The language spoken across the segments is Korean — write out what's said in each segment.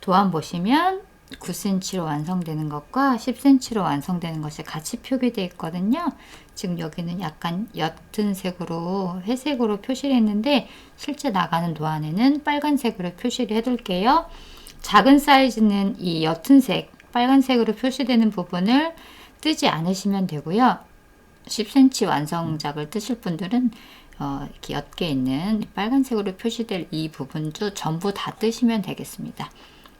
도안 보시면 9cm로 완성되는 것과 10cm로 완성되는 것이 같이 표기되어 있거든요. 지금 여기는 약간 옅은 색으로 회색으로 표시를 했는데 실제 나가는 도안에는 빨간색으로 표시를 해둘게요. 작은 사이즈는 이 옅은 색, 빨간색으로 표시되는 부분을 뜨지 않으시면 되고요. 10cm 완성작을 뜨실 분들은 이렇게 옅게 있는 빨간색으로 표시될 이 부분도 전부 다 뜨시면 되겠습니다.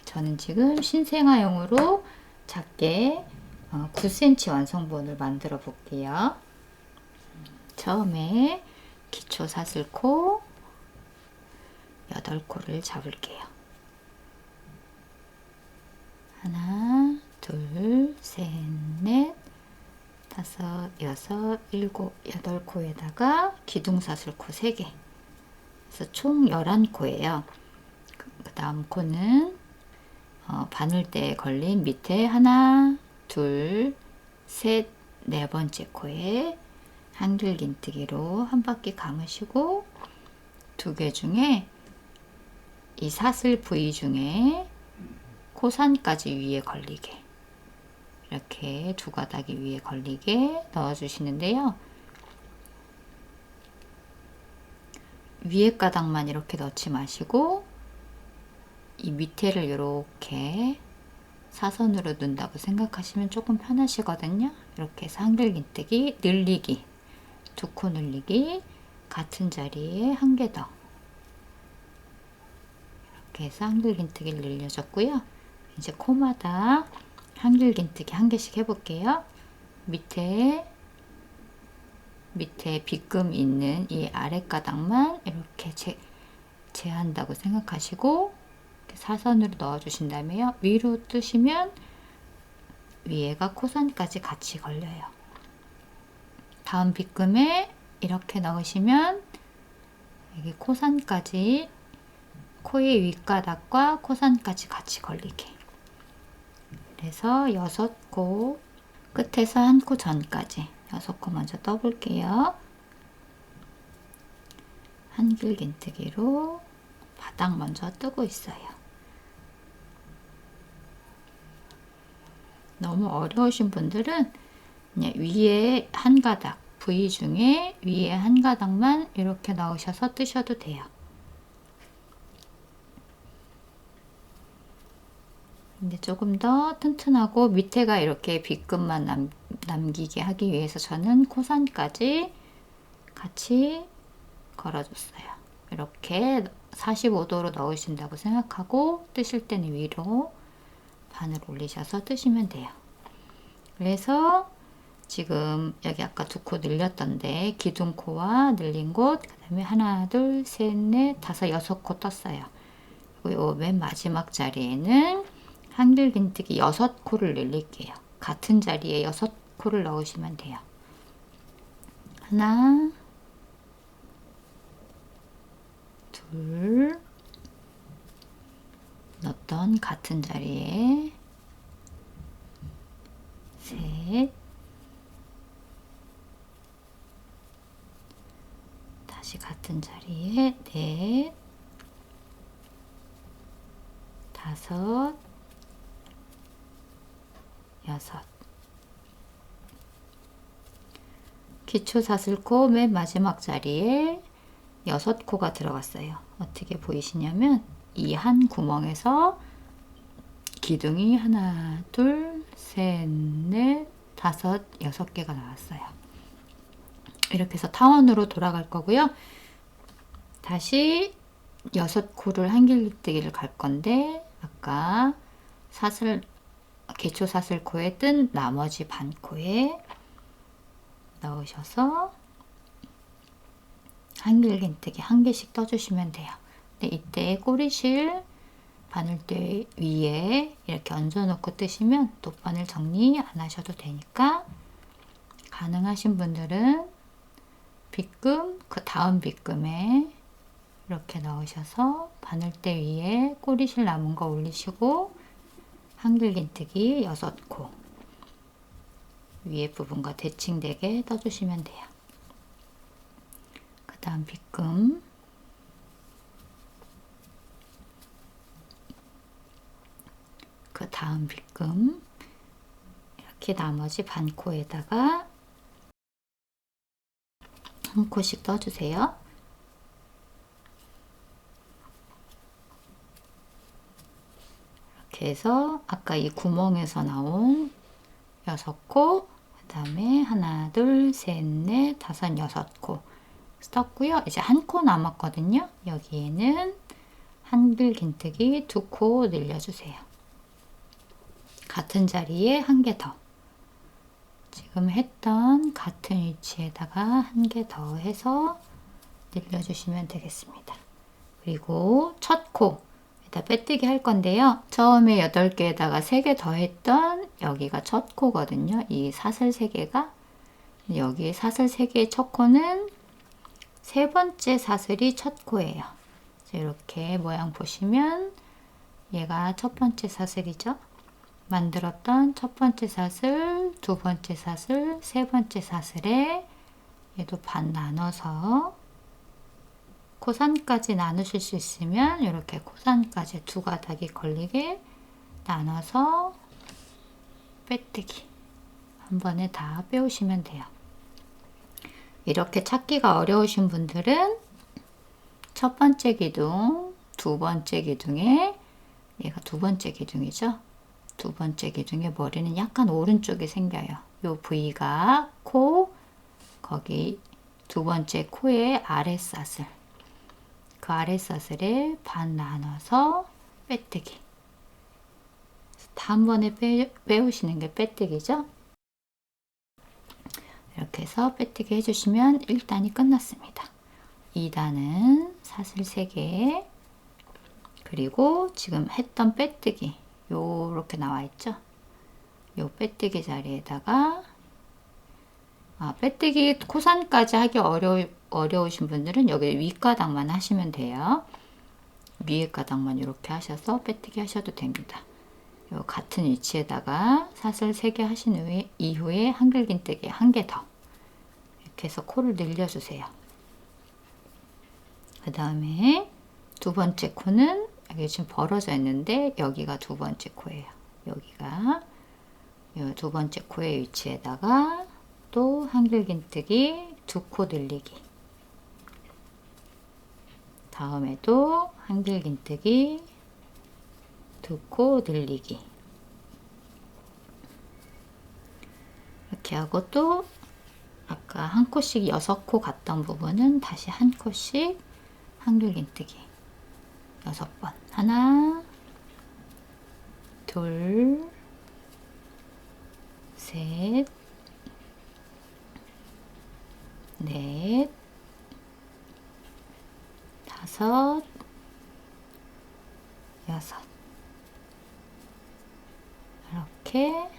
저는 지금 신생아용으로 작게 9cm 완성본을 만들어 볼게요. 처음에 기초 사슬코 8코를 잡을게요. 하나, 둘, 셋, 넷, 다섯, 여섯, 일곱, 8코에다가 기둥사슬코 3개. 그래서 총 11코예요. 그 다음 코는 바늘대에 걸린 밑에 하나, 둘, 셋, 네 번째 코에 한길긴뜨기로 한 바퀴 감으시고 2개 중에 이 사슬 부위 중에 코산까지 위에 걸리게 이렇게 2가닥이 위에 걸리게 넣어주시는데요. 위에 가닥만 이렇게 넣지 마시고 이 밑에를 이렇게 사선으로 넣는다고 생각하시면 조금 편하시거든요. 이렇게 해서 한길긴뜨기, 늘리기, 2코 늘리기, 같은 자리에 1개 더 이렇게 해서 한길긴뜨기를 늘려줬고요. 이제 코마다 한길긴뜨기 1개씩 해볼게요. 밑에 빗금 있는 이 아랫가닥만 이렇게 제한다고 생각하시고 이렇게 사선으로 넣어주신 다음에요. 위로 뜨시면 위에가 코선까지 같이 걸려요. 다음 빗금에 이렇게 넣으시면 여기 코선까지 코의 윗가닥과 코선까지 같이 걸리게 그래서 6코 끝에서 1코 전까지 6코 먼저 떠볼게요. 한길긴뜨기로 바닥 먼저 뜨고 있어요. 너무 어려우신 분들은 그냥 위에 한 가닥 부위 중에 위에 한 가닥만 이렇게 넣으셔서 뜨셔도 돼요. 근데 조금 더 튼튼하고 밑에가 이렇게 빗금만 남기게 하기 위해서 저는 코선까지 같이 걸어줬어요. 이렇게 45도로 넣으신다고 생각하고 뜨실 때는 위로 바늘 올리셔서 뜨시면 돼요. 그래서 지금 여기 아까 2코 늘렸던데 기둥코와 늘린 곳, 그 다음에 하나, 둘, 셋, 넷, 다섯, 6코 떴어요. 그리고 맨 마지막 자리에는 한길긴뜨기 6코를 늘릴게요. 같은 자리에 6코를 넣으시면 돼요. 하나, 둘, 넣었던 같은 자리에 셋, 다시 같은 자리에 넷, 다섯, 여섯. 기초 사슬코 맨 마지막 자리에 6코가 들어갔어요. 어떻게 보이시냐면 이 한 구멍에서 기둥이 하나, 둘, 셋, 넷, 다섯, 6개가 나왔어요. 이렇게 해서 타원으로 돌아갈 거고요. 다시 6코를 한길긴뜨기를 갈 건데 아까 기초 사슬코에 뜬 나머지 반코에 넣으셔서 한길긴뜨기 1개씩 떠주시면 돼요. 근데 이때 꼬리실 바늘대 위에 이렇게 얹어놓고 뜨시면 돗바늘 정리 안 하셔도 되니까 가능하신 분들은 빗금, 그 다음 빗금에 이렇게 넣으셔서 바늘대 위에 꼬리실 남은 거 올리시고 한길긴뜨기 6코 위에 부분과 대칭되게 떠주시면 돼요. 그 다음 빗금 그 다음 빗금 이렇게 나머지 반 코에다가 한 코씩 떠주세요. 이렇게 해서 아까 이 구멍에서 나온 6코, 그 다음에 하나, 둘, 셋, 넷, 다섯, 6코 떴고요. 이제 한 코 남았거든요. 여기에는 한길긴뜨기 2코 늘려주세요. 같은 자리에 한 개 더. 지금 했던 같은 위치에다가 한 개 더 해서 늘려주시면 되겠습니다. 그리고 첫 코, 일단 빼뜨기 할 건데요. 처음에 8개에다가 3개 더 했던 여기가 첫 코거든요. 이 사슬 3개가. 여기 사슬 3개의 첫 코는 세 번째 사슬이 첫 코예요. 이렇게 모양 보시면 얘가 첫 번째 사슬이죠. 만들었던 첫 번째 사슬, 두 번째 사슬, 세 번째 사슬에 얘도 반 나눠서 코산까지 나누실 수 있으면 이렇게 코산까지 2가닥이 걸리게 나눠서 빼뜨기 한 번에 다 빼오시면 돼요. 이렇게 찾기가 어려우신 분들은 첫 번째 기둥, 두 번째 기둥에 얘가 두 번째 기둥이죠. 두 번째 기둥의 머리는 약간 오른쪽에 생겨요. 요 V가 코, 거기 두 번째 코의 아랫사슬, 그 아랫사슬에 반 나눠서 빼뜨기. 다 한 번에 빼오시는 게 빼뜨기죠. 이렇게 해서 빼뜨기 해주시면 1단이 끝났습니다. 2단은 사슬 3개, 그리고 지금 했던 빼뜨기 요렇게 나와 있죠. 요 빼뜨기 자리에다가 빼뜨기 코산까지 하기 어려우신 분들은 여기 윗가닥만 하시면 돼요. 위에 가닥만 이렇게 하셔서 빼뜨기 하셔도 됩니다. 요 같은 위치에다가 사슬 3개 하신 이후에 한길긴뜨기 한 개 더 이렇게 해서 코를 늘려주세요. 그 다음에 두 번째 코는 여기 지금 벌어져 있는데 여기가 두 번째 코예요. 여기가 이 두 번째 코의 위치에다가 또 한길긴뜨기 2코 늘리기, 다음에도 한길긴뜨기 2코 늘리기, 이렇게 하고 또 아까 한 코씩 6코 갔던 부분은 다시 한 코씩 한길긴뜨기 6번. 하나, 둘, 셋, 넷, 다섯, 여섯. 이렇게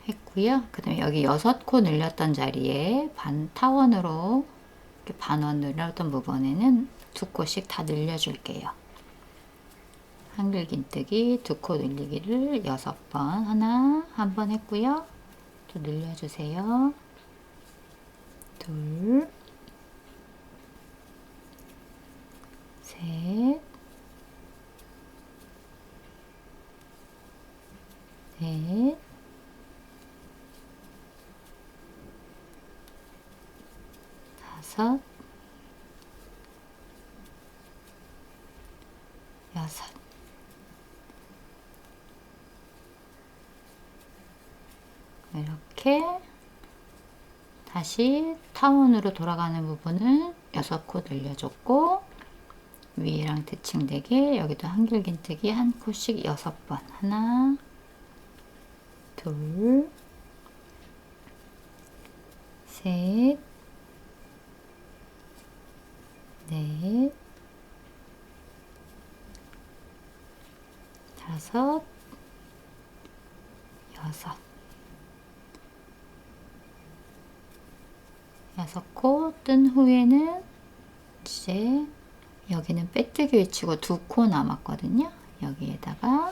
했고요. 그 다음에 여기 6코 늘렸던 자리에 반 타원으로 이렇게 반원 늘렸던 부분에는 2코씩 다 늘려줄게요. 한길긴뜨기 2코 늘리기를 6번, 하나, 한 번 했고요. 또 늘려주세요. 둘, 셋, 넷, 다섯, 여섯. 이렇게 다시 타원으로 돌아가는 부분은 6코 늘려줬고, 위랑 대칭되게 여기도 한길긴뜨기 한 코씩 6번. 하나, 둘, 셋, 넷, 다섯, 여섯. 6코 뜬 후에는 이제 여기는 빼뜨기 위치고 2코 남았거든요. 여기에다가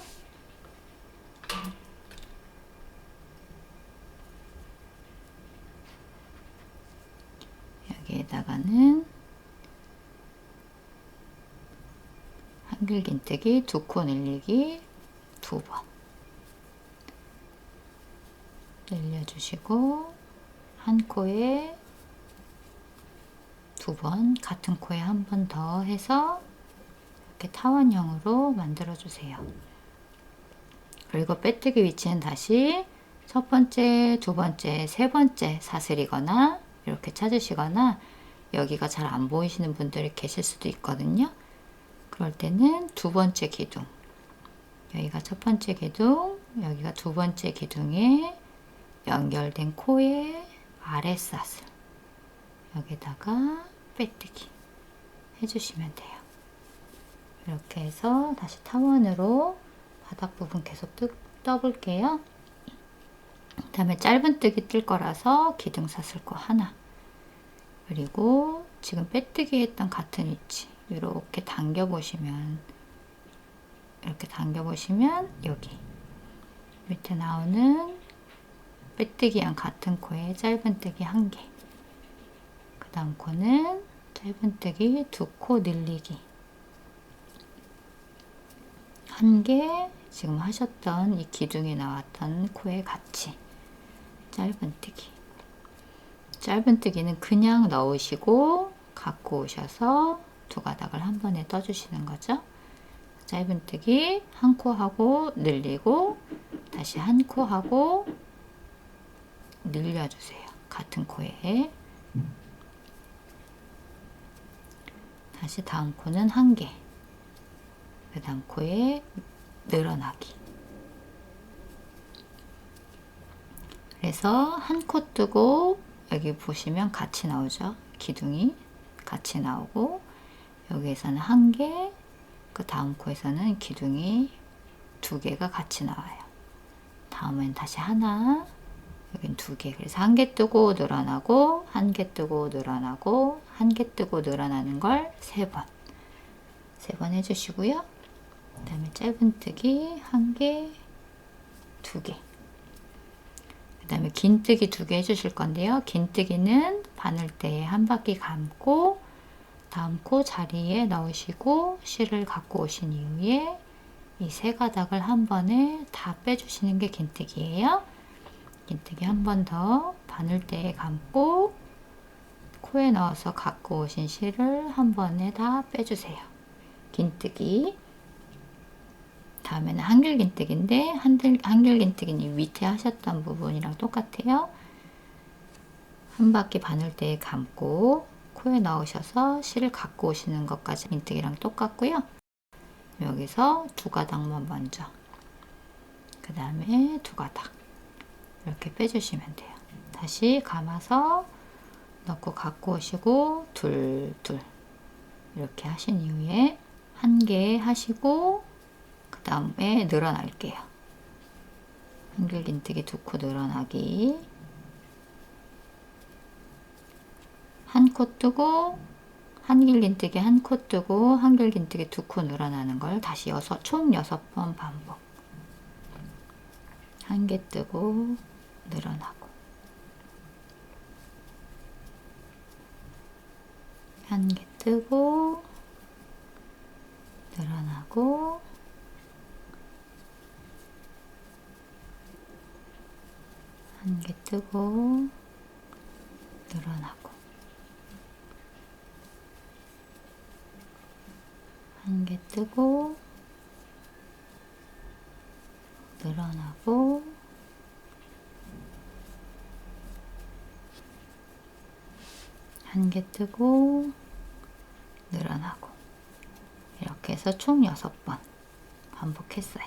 여기에다가는 한길긴뜨기 2코 늘리기 2번 늘려주시고 한 코에 2번, 같은 코에 한 번 더 해서 이렇게 타원형으로 만들어 주세요. 그리고 빼뜨기 위치는 다시 첫 번째, 두 번째, 세 번째 사슬이거나 이렇게 찾으시거나, 여기가 잘 안 보이시는 분들이 계실 수도 있거든요. 그럴 때는 두 번째 기둥, 여기가 첫 번째 기둥, 여기가 두 번째 기둥에 연결된 코의 아랫사슬, 여기다가 빼뜨기 해주시면 돼요. 이렇게 해서 다시 타원으로 바닥 부분 계속 떠볼게요. 그 다음에 짧은뜨기 뜰 거라서 기둥사슬코 하나, 그리고 지금 빼뜨기 했던 같은 위치 이렇게 당겨 보시면, 이렇게 당겨 보시면 여기 밑에 나오는 빼뜨기랑 같은 코에 짧은뜨기 1개, 그 다음 코는 짧은뜨기 2코 늘리기 1개, 지금 하셨던 이 기둥에 나왔던 코에 같이 짧은뜨기. 짧은뜨기는 그냥 넣으시고 갖고 오셔서 두 가닥을 한 번에 떠주시는 거죠. 짧은뜨기 한 코 하고 늘리고 다시 한 코 하고 늘려주세요. 같은 코에. 다시 다음 코는 1개, 그 다음 코에 늘어나기. 그래서 한 코 뜨고 여기 보시면 같이 나오죠. 기둥이 같이 나오고, 여기에서는 1개, 그 다음 코에서는 기둥이 2개가 같이 나와요. 다음엔 다시 하나, 여긴 2개. 그래서 1개 뜨고 늘어나고, 1개 뜨고 늘어나고, 1개 뜨고 늘어나는 걸 3번. 3번 해주시고요. 그 다음에 짧은뜨기 1개, 2개. 그 다음에 긴뜨기 2개 해주실 건데요. 긴뜨기는 바늘대에 한 바퀴 감고 다음 코 자리에 넣으시고 실을 갖고 오신 이후에 이 3가닥을 한 번에 다 빼주시는 게 긴뜨기예요. 긴뜨기 한 번 더 바늘대에 감고 코에 넣어서 갖고 오신 실을 한 번에 다 빼주세요. 긴뜨기. 다음에는 한길긴뜨기인데, 한길긴뜨기는 밑에 하셨던 부분이랑 똑같아요. 한 바퀴 바늘대에 감고 코에 넣으셔서 실을 갖고 오시는 것까지 긴뜨기랑 똑같고요. 여기서 2가닥만 먼저, 그 다음에 2가닥 이렇게 빼주시면 돼요. 다시 감아서 넣고 갖고 오시고 둘 이렇게 하신 이후에 1개 하시고 그 다음에 늘어날게요. 한길긴뜨기 2코 늘어나기, 한 코 뜨고 한길긴뜨기 한 코 뜨고 한길긴뜨기 2코 늘어나는 걸 다시 총 6번 반복. 1개 뜨고 늘어나고, 1개 뜨고 늘어나고, 1개 뜨고 늘어나고, 1개 뜨고 늘어나고, 1개 뜨고 늘어나고, 이렇게 해서 총 6번 반복했어요.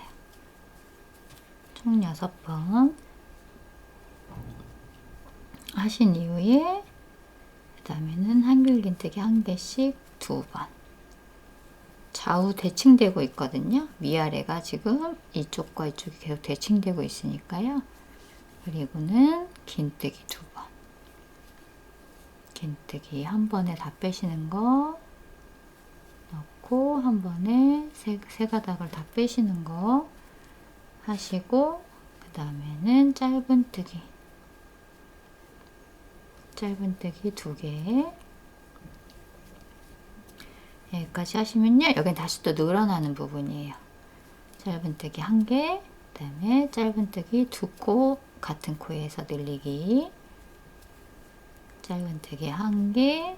총 6번 하신 이후에 그 다음에는 한길긴뜨기 1개씩 2번. 좌우 대칭되고 있거든요. 위아래가 지금 이쪽과 이쪽이 계속 대칭되고 있으니까요. 그리고는 긴뜨기 2번. 긴뜨기 한 번에 다 빼시는 거 넣고 한 번에 세 가닥을 다 빼시는 거 하시고, 그 다음에는 짧은뜨기 2개. 여기까지 하시면요, 여긴 다시 또 늘어나는 부분이에요. 짧은뜨기 1개, 그 다음에 짧은뜨기 2코 같은 코에서 늘리기, 짧은뜨기 1개,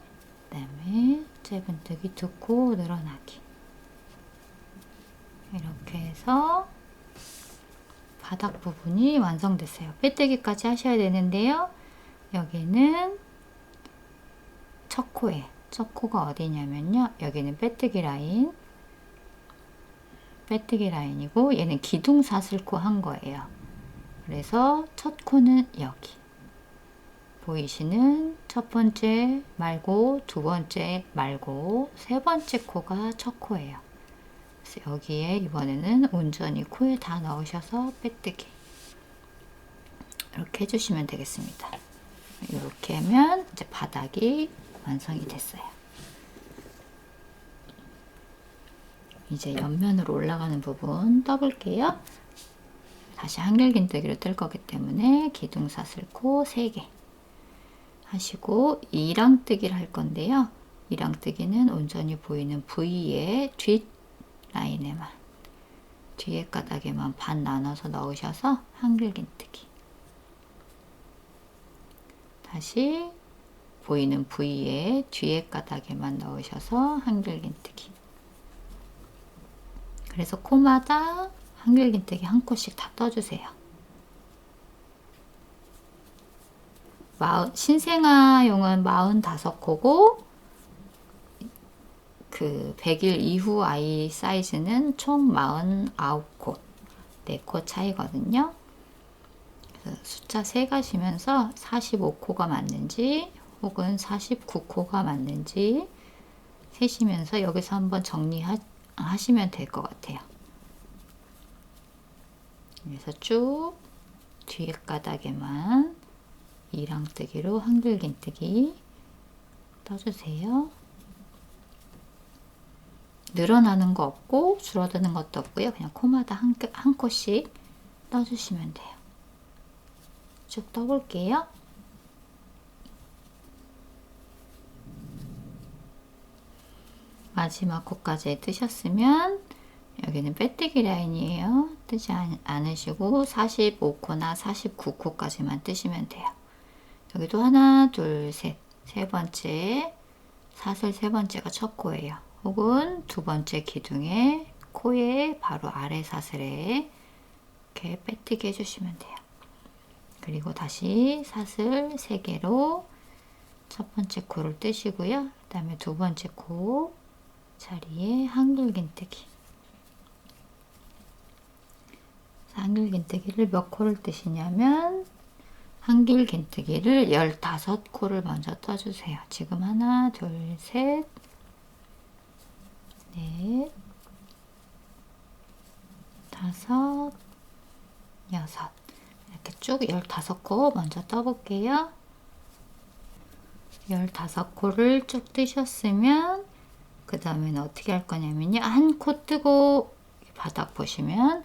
그 다음에 짧은뜨기 2코 늘어나기. 이렇게 해서 바닥 부분이 완성됐어요. 빼뜨기까지 하셔야 되는데요. 여기는 첫 코가 어디냐면요. 여기는 빼뜨기 라인이고 얘는 기둥사슬코 한 거예요. 그래서 첫 코는 여기. 보이시는 첫 번째 말고 두 번째 말고 세 번째 코가 첫 코예요. 그래서 여기에 이번에는 온전히 코에 다 넣으셔서 빼뜨기. 이렇게 해주시면 되겠습니다. 이렇게 하면 이제 바닥이 완성이 됐어요. 이제 옆면으로 올라가는 부분 떠볼게요. 다시 한길긴뜨기로 뜰 거기 때문에 기둥사슬코 3개 하시고 이랑뜨기를 할 건데요. 이랑뜨기는 온전히 보이는 V의 뒷 라인에만, 뒤에 가닥에만 반 나눠서 넣으셔서 한길긴뜨기. 다시 보이는 V의 뒤에 가닥에만 넣으셔서 한길긴뜨기. 그래서 코마다 한길긴뜨기 한 코씩 다 떠주세요. 신생아용은 45코고 그 100일 이후 아이 사이즈는 총 49코, 4코 차이거든요. 그래서 숫자 세가시면서 45코가 맞는지 혹은 49코가 맞는지 세시면서 여기서 한번 정리하시면 될 것 같아요. 그래서 쭉 뒤에 가닥에만 이랑뜨기로 한길긴뜨기 떠주세요. 늘어나는 거 없고 줄어드는 것도 없고요. 그냥 코마다 한 코씩 떠주시면 돼요. 쭉 떠볼게요. 마지막 코까지 뜨셨으면 여기는 빼뜨기 라인이에요. 뜨지 않으시고 45코나 49코까지만 뜨시면 돼요. 여기도 하나, 둘, 셋, 세 번째 사슬 세 번째가 첫 코예요. 혹은 두 번째 기둥의 코의 바로 아래 사슬에 이렇게 빼뜨기 해주시면 돼요. 그리고 다시 사슬 3개로 첫 번째 코를 뜨시고요. 그 다음에 두 번째 코 자리에 한길긴뜨기. 한길긴뜨기를 몇 코를 뜨시냐면 한길긴뜨기를 15코를 먼저 떠주세요. 지금 하나, 둘, 셋, 넷, 다섯, 여섯. 이렇게 쭉 15코 먼저 떠볼게요. 15코를 쭉 뜨셨으면 그 다음에는 어떻게 할 거냐면요. 한 코 뜨고 바닥 보시면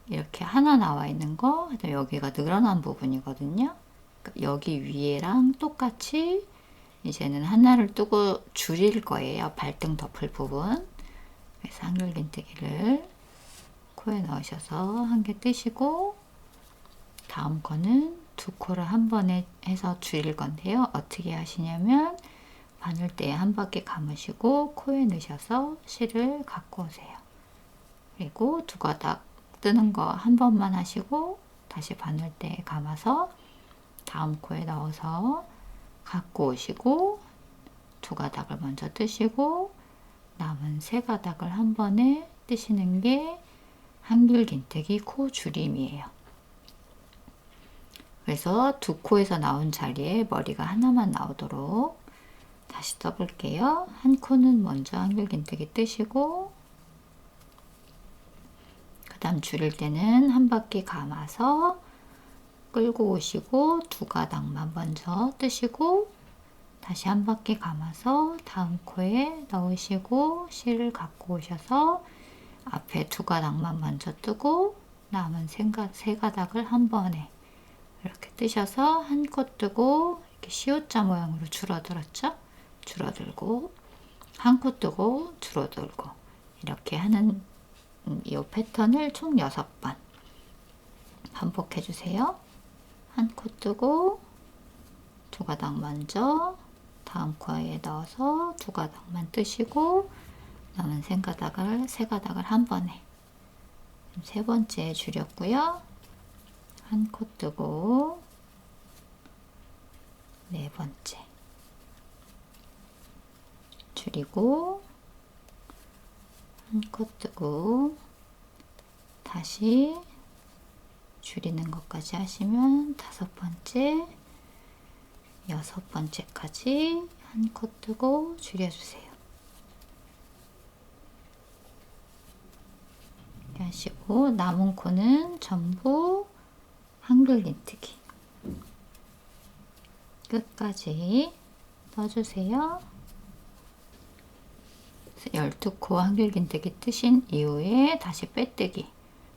이렇게 하나 나와 있는 거, 여기가 늘어난 부분이거든요. 여기 위에랑 똑같이 이제는 하나를 뜨고 줄일 거예요. 발등 덮을 부분. 그래서 한길긴뜨기를 코에 넣으셔서 한 개 뜨시고 다음 거는 두 코를 한 번에 해서 줄일 건데요. 어떻게 하시냐면 바늘대에 한 바퀴 감으시고 코에 넣으셔서 실을 갖고 오세요. 그리고 두 가닥 뜨는 거 한 번만 하시고 다시 바늘대에 감아서 다음 코에 넣어서 갖고 오시고 두 가닥을 먼저 뜨시고 남은 세 가닥을 한 번에 뜨시는 게 한길긴뜨기 코 줄임이에요. 그래서 두 코에서 나온 자리에 머리가 하나만 나오도록 다시 떠볼게요. 한 코는 먼저 한길긴뜨기 뜨시고 그 다음 줄일 때는 한 바퀴 감아서 끌고 오시고 두 가닥만 먼저 뜨시고 다시 한 바퀴 감아서 다음 코에 넣으시고 실을 갖고 오셔서 앞에 두 가닥만 먼저 뜨고 남은 세 가닥을 한 번에 이렇게 뜨셔서 한 코 뜨고 이렇게 시옷자 모양으로 줄어들었죠? 줄어들고 한 코 뜨고 줄어들고 이렇게 하는 이 패턴을 총 6번 반복해 주세요. 한 코 뜨고 두 가닥 먼저 다음 코에 넣어서 두 가닥만 뜨시고 남은 세 가닥을 한 번에 세 번째 줄였고요. 한 코 뜨고 네 번째 줄이고 한 코 뜨고 다시 줄이는 것까지 하시면 다섯 번째, 여섯 번째까지 한 코 뜨고 줄여주세요. 이렇게 하시고 남은 코는 전부 한글 긴뜨기 끝까지 떠주세요. 12코 한글 긴뜨기 뜨신 이후에 다시 빼뜨기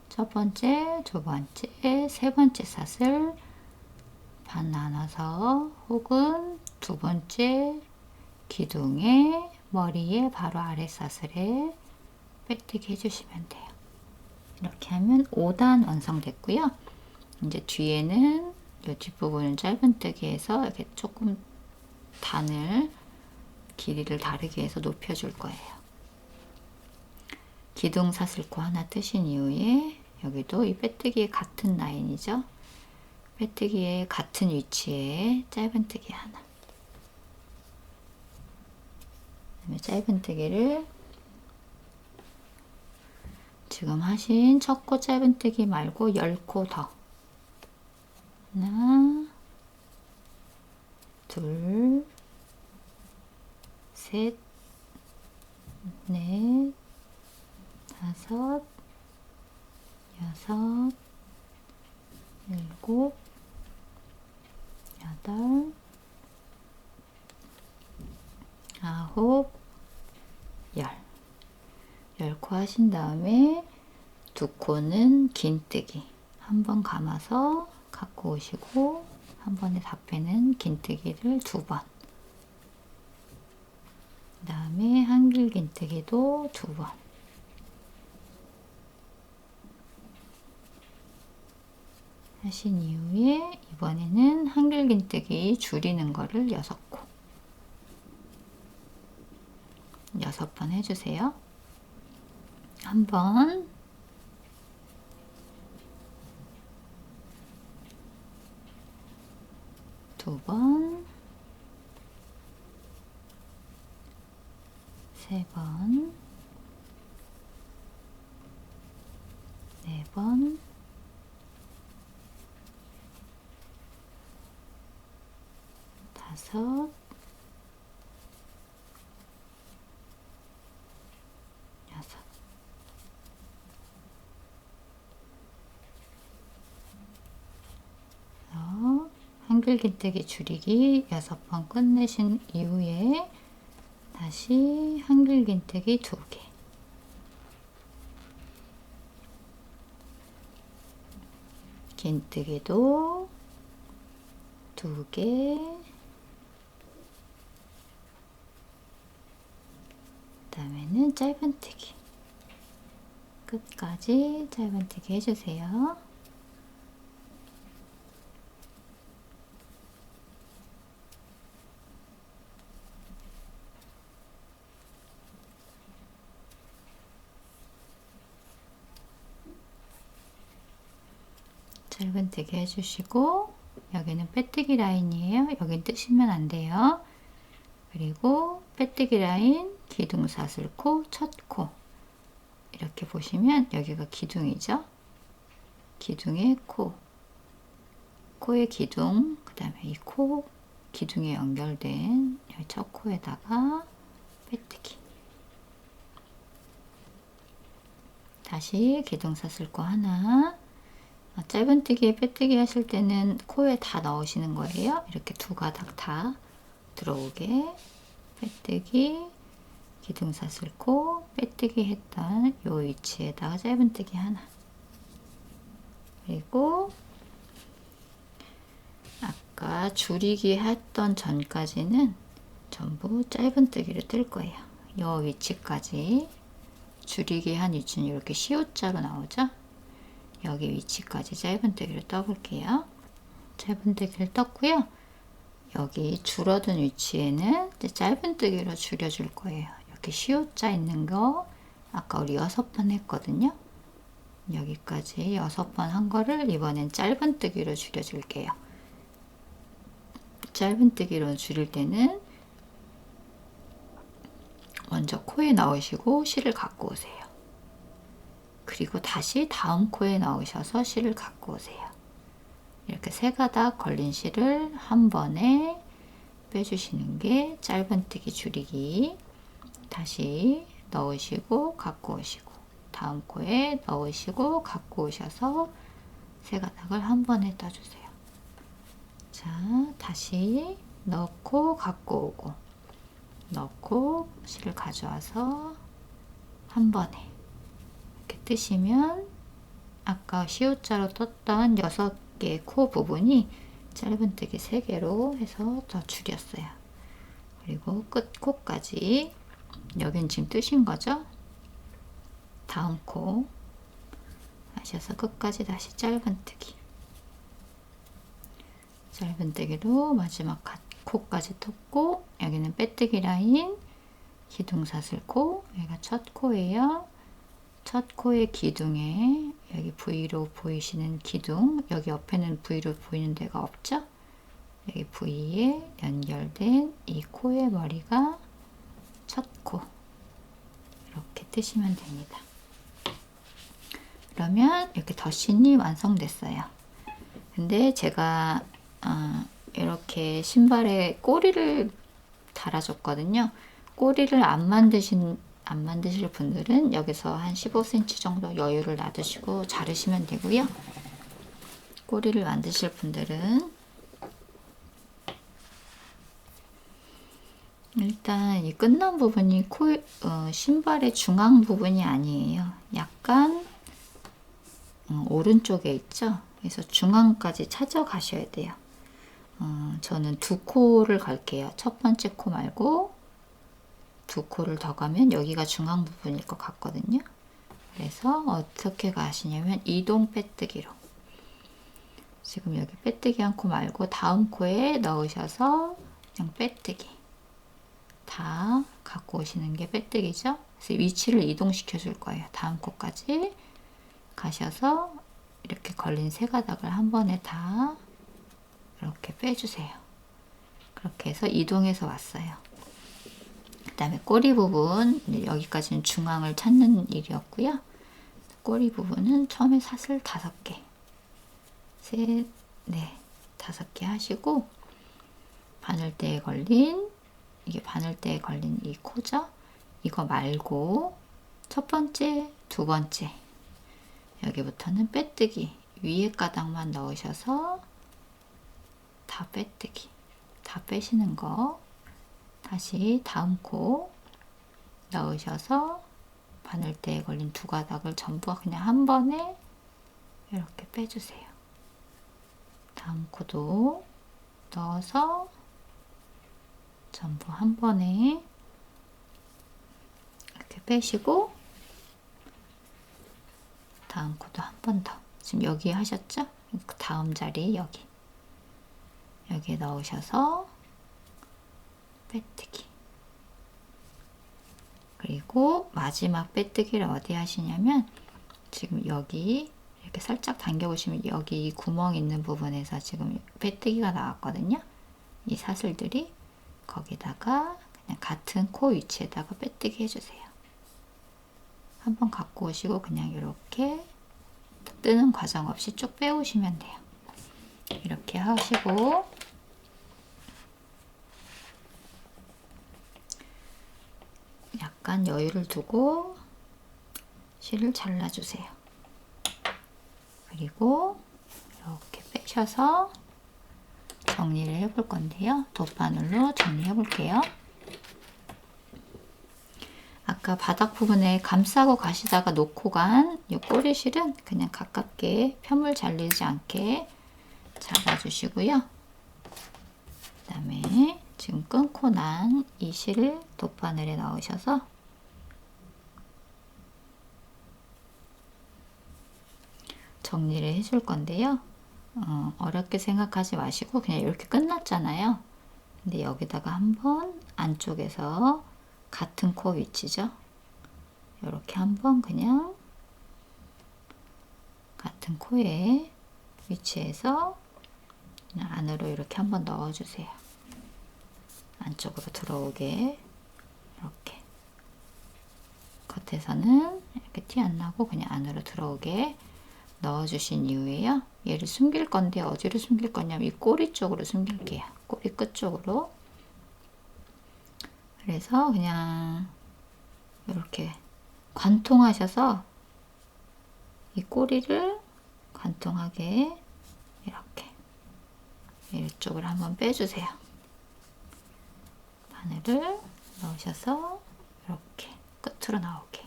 첫 번째, 두 번째, 세 번째 샷을 반 나눠서 혹은 두 번째 기둥에 머리에 바로 아래 샷을에 빼뜨기 해주시면 돼요. 이렇게 하면 5단 완성됐고요. 이제 뒤에는 이 뒷부분은 짧은뜨기해서 이렇게 조금 단을 길이를 다르게 해서 높여줄 거예요. 기둥 사슬코 하나 뜨신 이후에 여기도 이 빼뜨기의 같은 라인이죠. 빼뜨기의 같은 위치에 짧은뜨기 하나. 그다음에 짧은뜨기를 지금 하신 첫 코 짧은뜨기 말고 10코 더. 하나, 둘, 셋, 넷, 다섯, 여섯, 일곱, 여덟, 아홉, 열. 10코 하신 다음에 두 코는 긴뜨기. 한 번 감아서 갖고 오시고 한 번에 다 빼는 긴뜨기를 2번. 그 다음에 한길 긴뜨기도 2번. 하신 이후에 이번에는 한길 긴뜨기 줄이는 거를 6코 6번 해주세요. 한 번, 두 번, 세 번, 네 번, 다섯, 여섯. 한글 긴뜨기 줄이기 6번 끝내신 이후에 다시 한글 긴뜨기 2개. 긴뜨기도 2개. 그 다음에는 짧은뜨기. 끝까지 짧은뜨기 해주세요. 짧은뜨기 해주시고 여기는 빼뜨기 라인이에요. 여긴 뜨시면 안 돼요. 그리고 빼뜨기 라인, 기둥 사슬코, 첫 코 이렇게 보시면 여기가 기둥이죠. 기둥의 코, 코의 기둥, 그 다음에 이 코 기둥에 연결된 여기 첫 코에다가 빼뜨기. 다시 기둥 사슬코 하나. 짧은뜨기, 빼뜨기 하실 때는 코에 다 넣으시는 거예요. 이렇게 두 가닥 다 들어오게 빼뜨기, 기둥 사슬코, 빼뜨기 했던 요 위치에다가 짧은뜨기 하나. 그리고 아까 줄이기 했던 전까지는 전부 짧은뜨기를 뜰 거예요. 요 위치까지 줄이기 한 위치는 이렇게 시옷자로 나오죠. 여기 위치까지 짧은뜨기를 떠볼게요. 짧은뜨기를 떴고요. 여기 줄어든 위치에는 이제 짧은뜨기로 줄여줄 거예요. 이렇게 시옷자 있는 거 아까 우리 6번 했거든요. 여기까지 6번 한 거를 이번엔 짧은뜨기로 줄여줄게요. 짧은뜨기로 줄일 때는 먼저 코에 넣으시고 실을 갖고 오세요. 그리고 다시 다음 코에 넣으셔서 실을 갖고 오세요. 이렇게 3가닥 걸린 실을 한 번에 빼주시는 게 짧은뜨기 줄이기. 다시 넣으시고 갖고 오시고 다음 코에 넣으시고 갖고 오셔서 3가닥을 한 번에 떠주세요. 자, 다시 넣고 갖고 오고 넣고 실을 가져와서 한 번에 이렇게 뜨시면 아까 시옷자로 떴던 6개 코 부분이 짧은뜨기 3개로 해서 더 줄였어요. 그리고 끝 코까지 여긴 지금 뜨신 거죠? 다음 코 하셔서 끝까지 다시 짧은뜨기. 짧은뜨기로 마지막 코까지 떴고 여기는 빼뜨기 라인 기둥사슬코, 여기가 첫 코예요. 첫 코의 기둥에 여기 V로 보이시는 기둥, 여기 옆에는 V로 보이는 데가 없죠? 여기 V에 연결된 이 코의 머리가 첫 코. 이렇게 뜨시면 됩니다. 그러면 이렇게 덧신이 완성됐어요. 근데 제가 이렇게 신발에 꼬리를 달아줬거든요. 꼬리를 안 만드실 분들은 여기서 한 15cm 정도 여유를 놔두시고 자르시면 되고요. 꼬리를 만드실 분들은 일단 이 끝난 부분이 신발의 중앙 부분이 아니에요. 약간 오른쪽에 있죠. 그래서 중앙까지 찾아가셔야 돼요. 저는 2코를 갈게요. 첫 번째 코 말고 2코를 더 가면 여기가 중앙 부분일 것 같거든요. 그래서 어떻게 가시냐면 이동 빼뜨기로 지금 여기 빼뜨기 한 코 말고 다음 코에 넣으셔서 그냥 빼뜨기 다 갖고 오시는 게 빼뜨기죠. 그래서 위치를 이동시켜 줄 거예요. 다음 코까지 가셔서 이렇게 걸린 3가닥을 한 번에 다 이렇게 빼주세요. 그렇게 해서 이동해서 왔어요. 그 다음에 꼬리 부분, 여기까지는 중앙을 찾는 일이었고요. 꼬리 부분은 처음에 사슬 5개, 셋, 넷, 5개 하시고 바늘대에 걸린 이 코죠? 이거 말고 첫 번째, 두 번째 여기부터는 빼뜨기 위에 가닥만 넣으셔서 다 빼뜨기 다 빼시는 거 다시 다음 코 넣으셔서 바늘대에 걸린 2가닥을 전부 그냥 한 번에 이렇게 빼주세요. 다음 코도 넣어서 전부 한 번에 이렇게 빼시고 다음 코도 한 번 더. 지금 여기 하셨죠? 그 다음 자리 여기에 넣으셔서 빼뜨기. 그리고 마지막 빼뜨기를 어디 하시냐면 지금 여기 이렇게 살짝 당겨 보시면 여기 구멍 있는 부분에서 지금 빼뜨기가 나왔거든요. 이 사슬들이 거기다가 그냥 같은 코 위치에다가 빼뜨기 해주세요. 한번 갖고 오시고 그냥 이렇게 뜨는 과정 없이 쭉 빼오시면 돼요. 이렇게 하시고 약간 여유를 두고 실을 잘라주세요. 그리고 이렇게 빼셔서 정리를 해볼 건데요. 돗바늘로 정리해 볼게요. 아까 바닥 부분에 감싸고 가시다가 놓고 간 이 꼬리실은 그냥 가깝게 펴물 잘리지 않게 잡아주시고요. 그 다음에 지금 끊고 난 이 실을 돗바늘에 넣으셔서 정리를 해줄 건데요. 어렵게 생각하지 마시고 그냥 이렇게 끝났잖아요. 근데 여기다가 한번 안쪽에서 같은 코 위치죠. 이렇게 한번 그냥 같은 코에 위치해서 그냥 안으로 이렇게 한번 넣어주세요. 안쪽으로 들어오게 이렇게 겉에서는 이렇게 티 안 나고 그냥 안으로 들어오게 넣어주신 이후에요. 얘를 숨길 건데 어디로 숨길 거냐면 이 꼬리 쪽으로 숨길게요. 꼬리 끝 쪽으로. 그래서 그냥 이렇게 관통하셔서 이 꼬리를 관통하게 이렇게 이쪽으로 한번 빼주세요. 바늘을 넣으셔서 이렇게 끝으로 나오게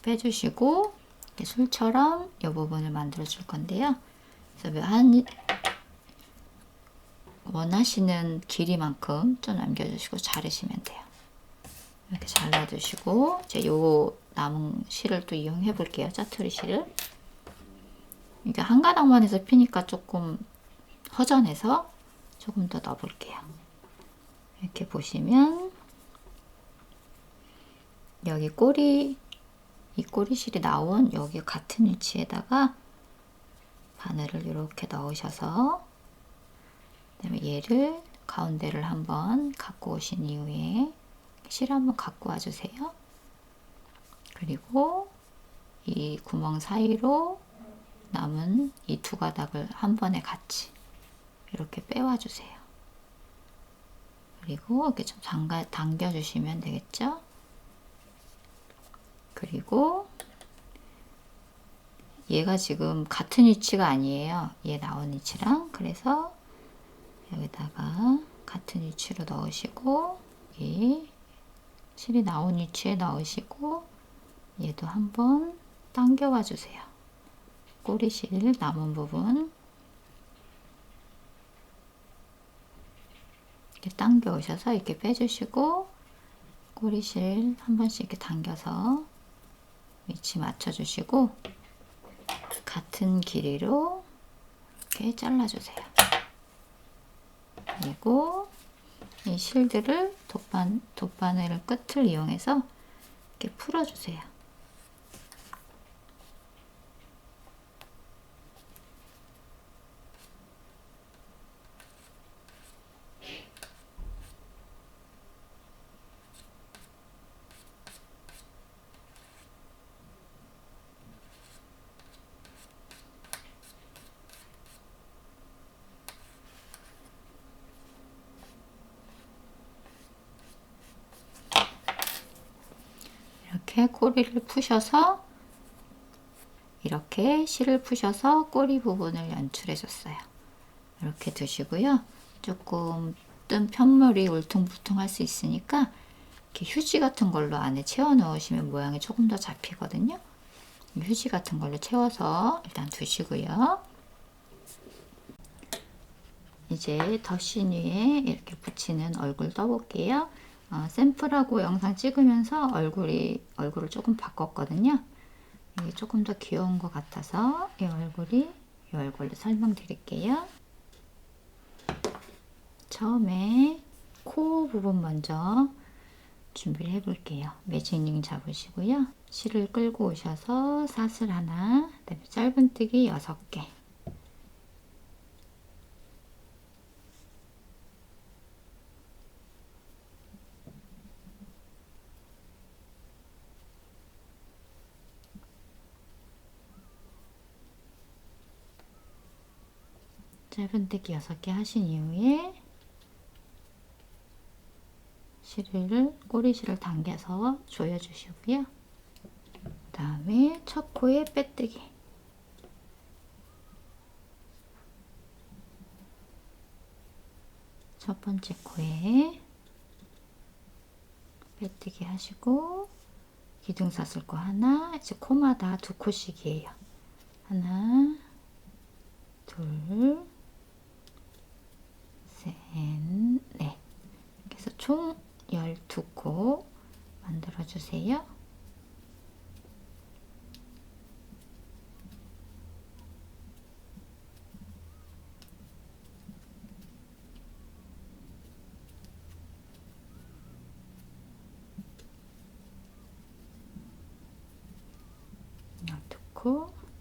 빼주시고 술처럼 이 부분을 만들어 줄 건데요. 그래서 한 원하시는 길이만큼 좀 남겨주시고 자르시면 돼요. 이렇게 잘라주시고 이제 요 남은 실을 또 이용해 볼게요. 짜투리 실을. 이게 한 가닥만 해서 피니까 조금 허전해서 조금 더 넣어 볼게요. 이렇게 보시면 여기 꼬리, 이 꼬리실이 나온 여기 같은 위치에다가 바늘을 이렇게 넣으셔서 그다음에 얘를 가운데를 한번 갖고 오신 이후에 실 한번 갖고 와주세요. 그리고 이 구멍 사이로 남은 이 두 가닥을 한 번에 같이 이렇게 빼와 주세요. 그리고 이렇게 좀 당겨주시면 되겠죠? 그리고 얘가 지금 같은 위치가 아니에요. 얘 나온 위치랑. 그래서 여기다가 같은 위치로 넣으시고 이 실이 나온 위치에 넣으시고 얘도 한번 당겨와 주세요. 꼬리실 남은 부분 이렇게 당겨 오셔서 이렇게 빼주시고 꼬리실 한 번씩 이렇게 당겨서 위치 맞춰주시고 같은 길이로 이렇게 잘라주세요. 그리고 이 실들을 돗바늘 끝을 이용해서 이렇게 풀어주세요. 이렇게 꼬리를 푸셔서 이렇게 실을 푸셔서 꼬리 부분을 연출해 줬어요. 이렇게 두시고요. 조금 뜬 편물이 울퉁불퉁할 수 있으니까 이렇게 휴지 같은 걸로 안에 채워 넣으시면 모양이 조금 더 잡히거든요. 휴지 같은 걸로 채워서 일단 두시고요. 이제 덧신 위에 이렇게 붙이는 얼굴 떠볼게요. 샘플하고 영상 찍으면서 얼굴을 조금 바꿨거든요. 이게 조금 더 귀여운 것 같아서 이 얼굴로 설명드릴게요. 처음에 코 부분 먼저 준비를 해 볼게요. 매직링 잡으시고요. 실을 끌고 오셔서 사슬 하나, 그다음에 짧은뜨기 6개. 짧은뜨기 6개 하신 이후에 꼬리실을 당겨서 조여주시고요. 그 다음에 첫 코에 빼뜨기. 첫 번째 코에 빼뜨기 하시고 기둥사슬코 하나, 이제 코마다 2코씩이에요. 하나, 둘, 셋, 넷. 그래서 총 12코 만들어 주세요.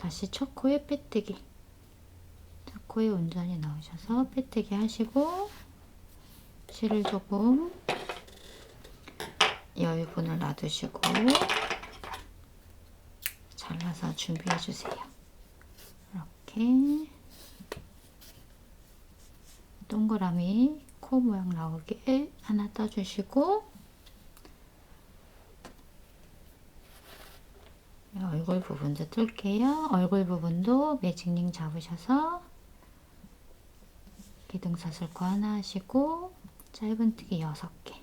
다시 첫 코에 빼뜨기. 첫 코에 온전히 넣으셔서 빼뜨기 하시고 실을 조금 여유분을 놔두시고 잘라서 준비해 주세요. 이렇게 동그라미 코 모양 나오게 하나 떠주시고 얼굴 부분도 뜰게요. 얼굴 부분도 매직링 잡으셔서 기둥사슬코 하나 하시고 짧은뜨기 6개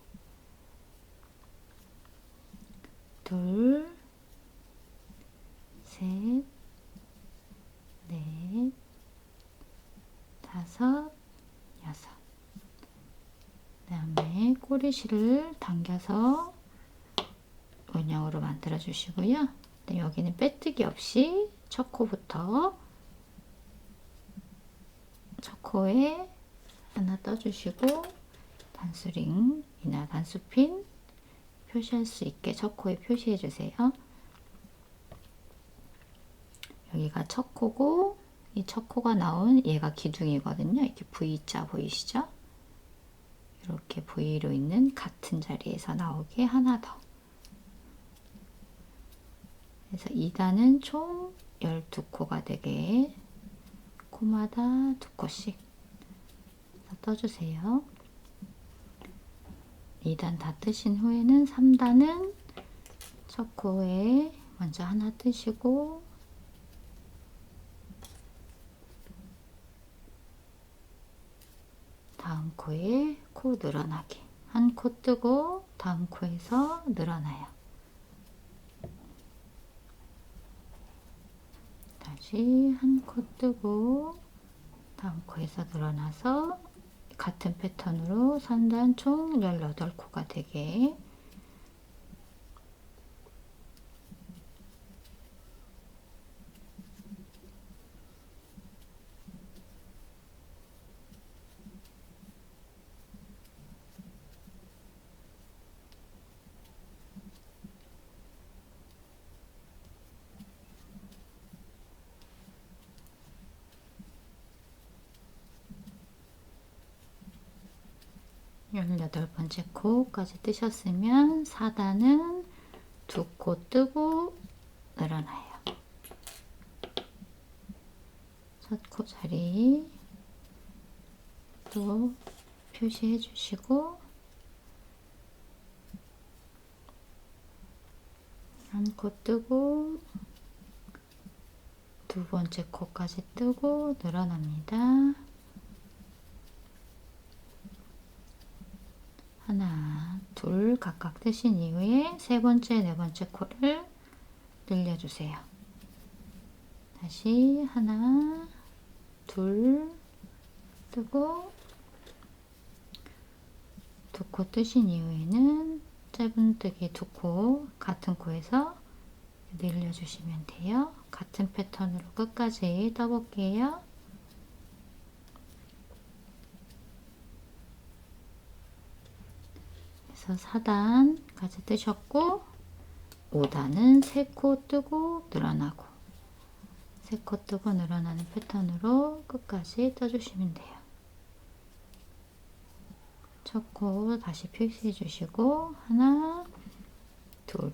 둘, 셋, 넷, 다섯, 여섯. 그 다음에 꼬리실을 당겨서 원형으로 만들어 주시고요. 여기는 빼뜨기 없이 첫 코부터 첫 코에 하나 떠주시고 단수링이나 단수핀 표시할 수 있게 첫 코에 표시해 주세요. 여기가 첫 코고 이 첫 코가 나온 얘가 기둥이거든요. 이렇게 V자 보이시죠? 이렇게 V로 있는 같은 자리에서 나오게 하나 더. 그래서 2단은 총 12코가 되게 코마다 2코씩 떠주세요. 2단 다 뜨신 후에는 3단은 첫 코에 먼저 하나 뜨시고 다음 코에 코 늘어나기. 한 코 뜨고 다음 코에서 늘어나요. 다시 한 코 뜨고 다음 코에서 늘어나서 같은 패턴으로 3단 총 18코가 되게 열여덟 번째 코까지 뜨셨으면 4단은 2코 뜨고 늘어나요. 첫 코 자리 또 표시해 주시고 한 코 뜨고 두 번째 코까지 뜨고 늘어납니다. 하나, 둘 각각 뜨신 이후에 세 번째, 네 번째 코를 늘려주세요. 다시 하나, 둘 뜨고 두 코 뜨신 이후에는 짧은뜨기 2코 같은 코에서 늘려주시면 돼요. 같은 패턴으로 끝까지 떠볼게요. 그래서 4단까지 뜨셨고 5단은 3코 뜨고 늘어나고 3코 뜨고 늘어나는 패턴으로 끝까지 떠주시면 돼요. 첫 코 다시 표시해 주시고 하나, 둘,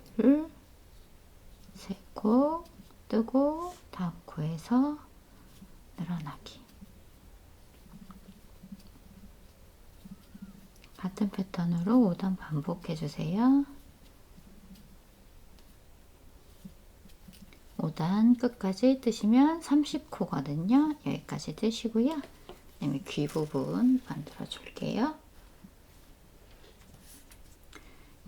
세 코 뜨고 다음 코에서 늘어나기. 같은 패턴으로 5단 반복해 주세요. 5단 끝까지 뜨시면 30코거든요. 여기까지 뜨시고요. 그다음에 귀 부분 만들어 줄게요.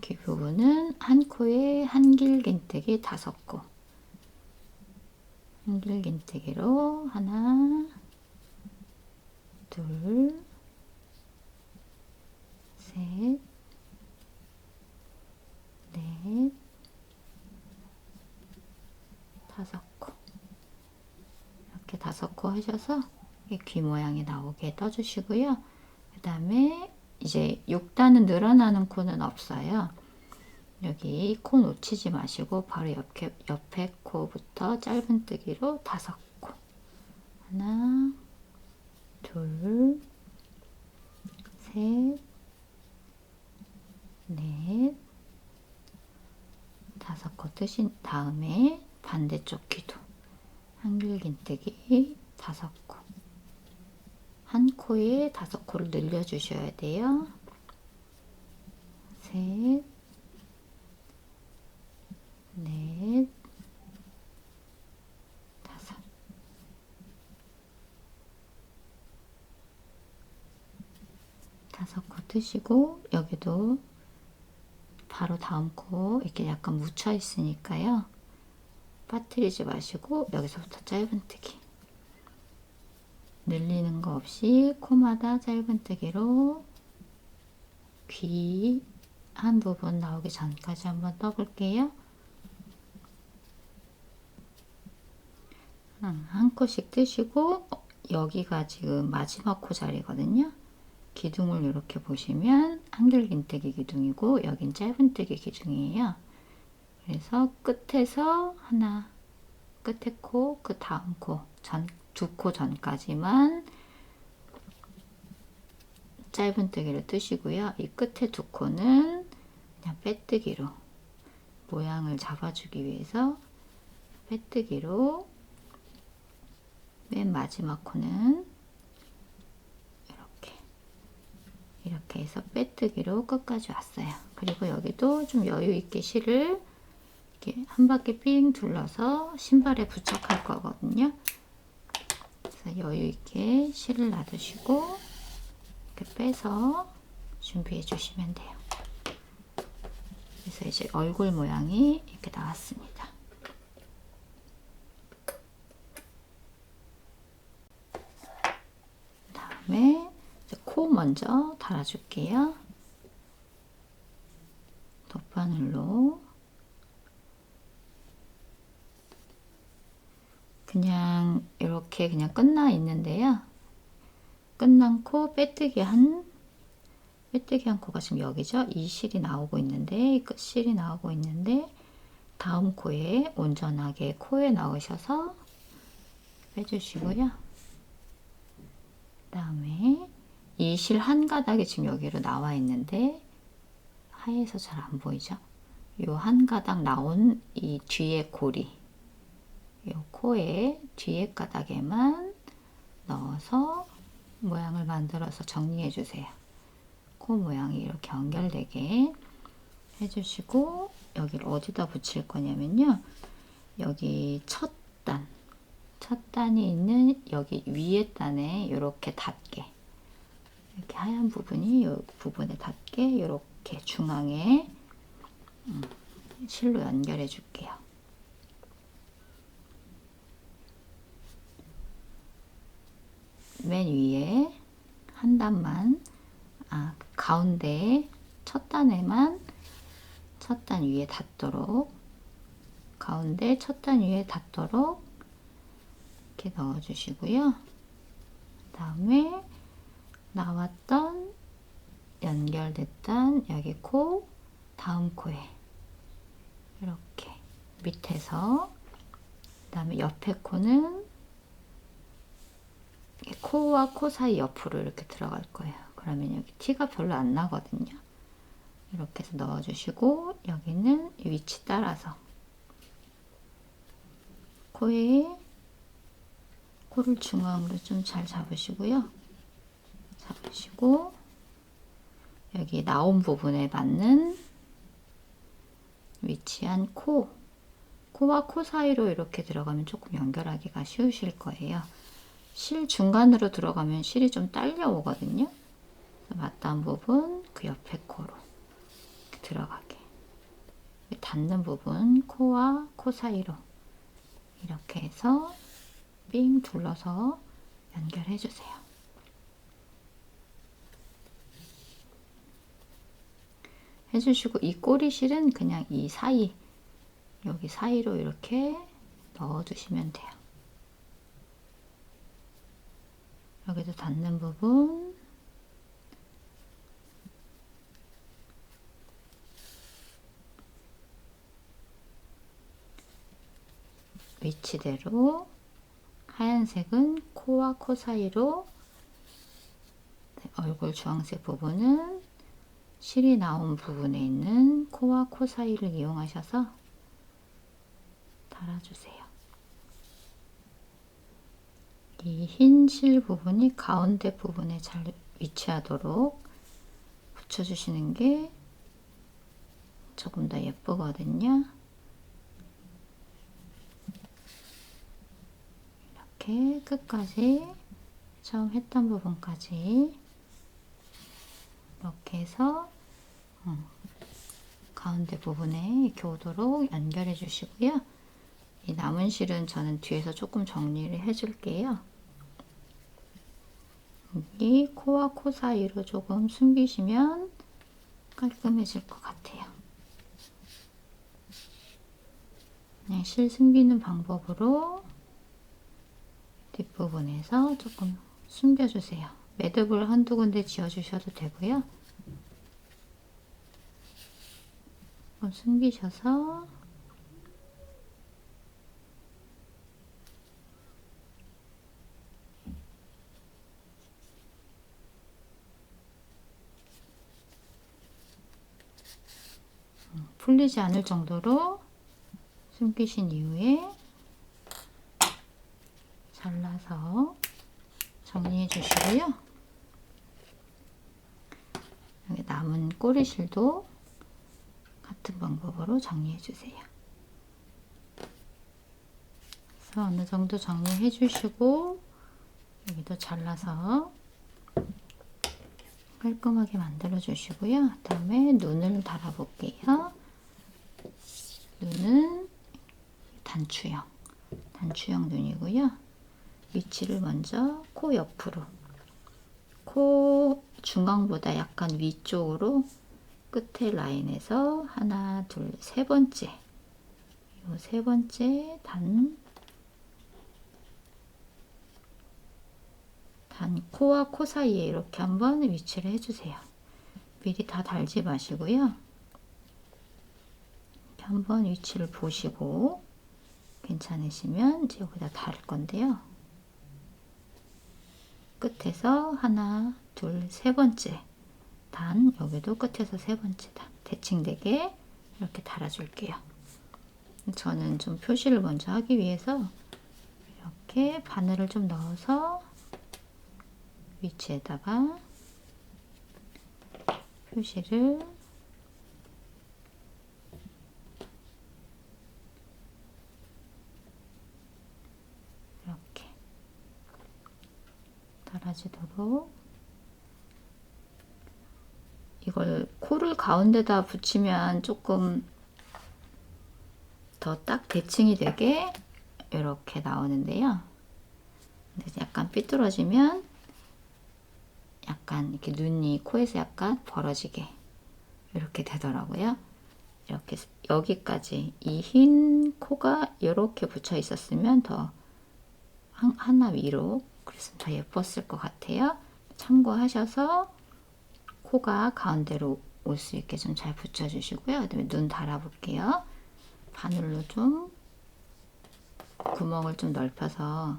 귀 부분은 한 코에 한길긴뜨기 5코. 한길긴뜨기로 하나, 둘, 셋, 넷, 5코. 이렇게 5코 하셔서 귀 모양이 나오게 떠주시고요. 그 다음에 이제 6단은 늘어나는 코는 없어요. 여기 코 놓치지 마시고 바로 옆에 코부터 짧은뜨기로 5코. 하나, 둘, 셋, 넷, 5코 뜨신 다음에 반대쪽 귀도 한길긴뜨기 5코. 한 코에 5코를 늘려주셔야 돼요. 셋, 넷, 5코 뜨시고 여기도 바로 다음 코 이렇게 약간 묻혀 있으니까요. 빠뜨리지 마시고 여기서부터 짧은뜨기. 늘리는 거 없이 코마다 짧은뜨기로 귀 한 부분 나오기 전까지 한번 떠볼게요. 한 코씩 뜨시고 여기가 지금 마지막 코 자리거든요. 기둥을 이렇게 보시면 한길긴뜨기 기둥이고 여긴 짧은뜨기 기둥이에요. 그래서 끝에서 하나, 끝에 코, 그 다음 코, 두 코 전까지만 짧은뜨기를 뜨시고요. 이 끝에 두 코는 그냥 빼뜨기로 모양을 잡아주기 위해서 빼뜨기로 맨 마지막 코는 이렇게 해서 빼뜨기로 끝까지 왔어요. 그리고 여기도 좀 여유 있게 실을 이렇게 한 바퀴 삥 둘러서 신발에 부착할 거거든요. 그래서 여유 있게 실을 놔두시고 이렇게 빼서 준비해 주시면 돼요. 그래서 이제 얼굴 모양이 이렇게 나왔습니다. 다음에 코 먼저 달아줄게요. 돗바늘로 그냥 이렇게 그냥 끝나 있는데요. 끝난 코 빼뜨기 한 코가 지금 여기죠. 이 실이 나오고 있는데 끝 실이 나오고 있는데 다음 코에 온전하게 코에 넣으셔서 빼주시고요. 그다음에 이 실 한 가닥이 지금 여기로 나와 있는데 하얘서 잘 안 보이죠? 요 한 가닥 나온 이 뒤에 고리, 요 코에 뒤에 가닥에만 넣어서 모양을 만들어서 정리해 주세요. 코 모양이 이렇게 연결되게 해주시고 여기를 어디다 붙일 거냐면요. 여기 첫 단이 있는 여기 위에 단에 이렇게 닿게 이렇게 하얀 부분이 이 부분에 닿게 이렇게 중앙에 실로 연결해 줄게요. 맨 위에 한 단만 가운데 첫 단에만 첫 단 위에 닿도록 가운데 첫 단 위에 닿도록 이렇게 넣어 주시고요. 그 다음에 나왔던 연결됐던 여기 코 다음 코에 이렇게 밑에서 그 다음에 옆에 코는 코와 코 사이 옆으로 이렇게 들어갈 거예요. 그러면 여기 티가 별로 안 나거든요. 이렇게 해서 넣어주시고 여기는 위치 따라서 코를 중앙으로 좀 잘 잡으시고요. 잡으시고 여기 나온 부분에 맞는 위치한 코와 코 사이로 이렇게 들어가면 조금 연결하기가 쉬우실 거예요. 실 중간으로 들어가면 실이 좀 딸려오거든요. 맞닿은 부분 그 옆에 코로 들어가게 닿는 부분 코와 코 사이로 이렇게 해서 삥 둘러서 연결해 주세요. 해주시고 이 꼬리실은 그냥 이 사이 여기 사이로 이렇게 넣어 주시면 돼요. 여기도 닿는 부분 위치대로 하얀색은 코와 코 사이로, 얼굴 주황색 부분은 실이 나온 부분에 있는 코와 코 사이를 이용하셔서 달아주세요. 이 흰 실 부분이 가운데 부분에 잘 위치하도록 붙여주시는 게 조금 더 예쁘거든요. 이렇게 끝까지 처음 했던 부분까지 이렇게 해서 가운데 부분에 이렇게 오도록 연결해 주시고요. 이 남은 실은 저는 뒤에서 조금 정리를 해 줄게요. 여기 코와 코 사이로 조금 숨기시면 깔끔해질 것 같아요. 그냥 실 숨기는 방법으로 뒷부분에서 조금 숨겨주세요. 매듭을 한두 군데 지어주셔도 되고요. 조금 숨기셔서 풀리지 않을 정도로 숨기신 이후에 잘라서 정리해 주시고요. 여기 남은 꼬리실도 같은 방법으로 정리해 주세요. 그래서 어느 정도 정리해 주시고 여기도 잘라서 깔끔하게 만들어 주시고요. 그 다음에 눈을 달아 볼게요. 눈은 단추형 눈이고요. 위치를 먼저 코 옆으로, 코 중앙보다 약간 위쪽으로 끝에 라인에서 하나, 둘, 세 번째, 요 세 번째 단 코와 코 사이에 이렇게 한번 위치를 해주세요. 미리 다 달지 마시고요. 이렇게 한번 위치를 보시고 괜찮으시면 이제 여기다 달 건데요. 끝에서 하나, 둘, 세 번째 단, 여기도 끝에서 세 번째 단, 대칭되게 이렇게 달아줄게요. 저는 좀 표시를 먼저 하기 위해서 이렇게 바늘을 좀 넣어서 위치에다가 표시를 이렇게 달아주도록, 이걸 코를 가운데다 붙이면 조금 더 딱 대칭이 되게 이렇게 나오는데요. 근데 약간 삐뚤어지면 약간 이렇게 눈이 코에서 약간 벌어지게 이렇게 되더라고요. 이렇게 여기까지 이 흰 코가 이렇게 붙여 있었으면 더 하나 위로, 그랬으면 더 예뻤을 것 같아요. 참고하셔서 코가 가운데로 올 수 있게 좀 잘 붙여 주시고요. 그다음에 눈 달아 볼게요. 바늘로 좀 구멍을 좀 넓혀서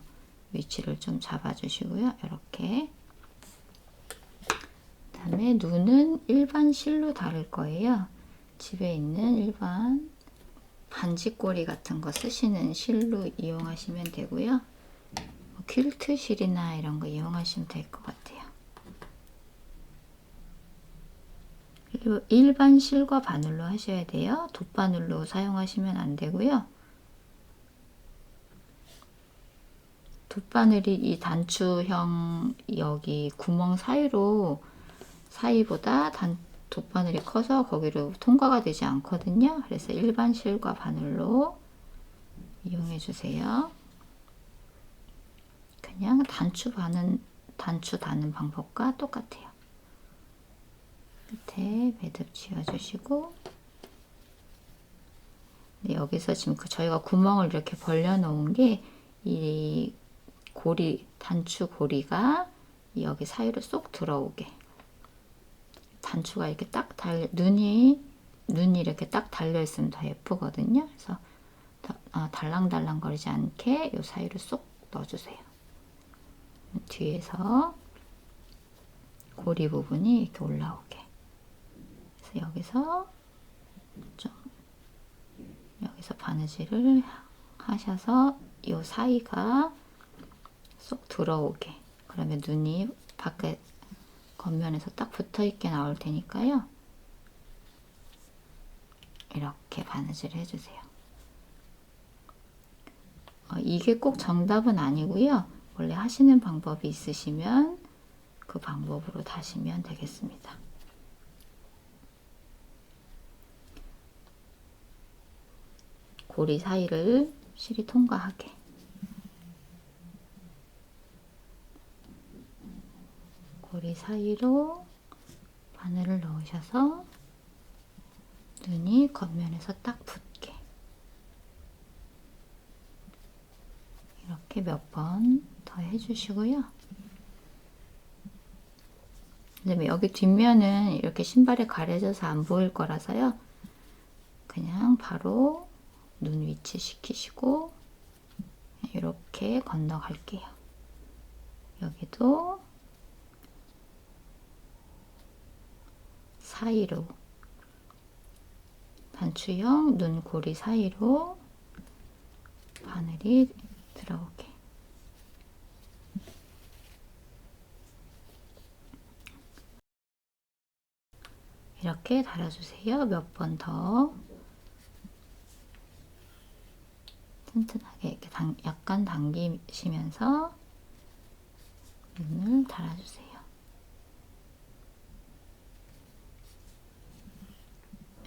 위치를 좀 잡아 주시고요. 이렇게. 그다음에 눈은 일반 실로 다룰 거예요. 집에 있는 일반 반지꼬리 같은 거 쓰시는 실로 이용하시면 되고요. 퀼트 실이나 이런 거 이용하시면 될 것 같아요. 일반 실과 바늘로 하셔야 돼요. 돗바늘로 사용하시면 안 되고요. 돗바늘이 이 단추형 여기 구멍 사이보다 돗바늘이 커서 거기로 통과가 되지 않거든요. 그래서 일반 실과 바늘로 이용해 주세요. 그냥 단추 다는 방법과 똑같아요. 끝에 매듭 지어주시고, 여기서 지금 저희가 구멍을 이렇게 벌려 놓은 게 이 단추 고리가 여기 사이로 쏙 들어오게, 단추가 이렇게 눈이 이렇게 딱 달려 있으면 더 예쁘거든요. 그래서 달랑달랑 거리지 않게 요 사이로 쏙 넣어주세요. 뒤에서 고리 부분이 이렇게 올라오게. 그래서 여기서 바느질을 하셔서 요 사이가 쏙 들어오게. 그러면 눈이 밖에 겉면에서 딱 붙어 있게 나올 테니까요. 이렇게 바느질을 해주세요. 이게 꼭 정답은 아니고요. 원래 하시는 방법이 있으시면 그 방법으로 다시면 되겠습니다. 고리 사이를 실이 통과하게. 고리 사이로 바늘을 넣으셔서 눈이 겉면에서 딱 붙게. 이렇게 몇 번 더 해주시고요. 그다음에 여기 뒷면은 이렇게 신발에 가려져서 안 보일 거라서요. 그냥 바로 눈 위치 시키시고 이렇게 건너갈게요. 여기도 사이로 단추형 눈고리 사이로 바늘이 들어오게. 이렇게 달아주세요. 몇 번 더 튼튼하게 이렇게 약간 당기시면서 눈을 달아주세요.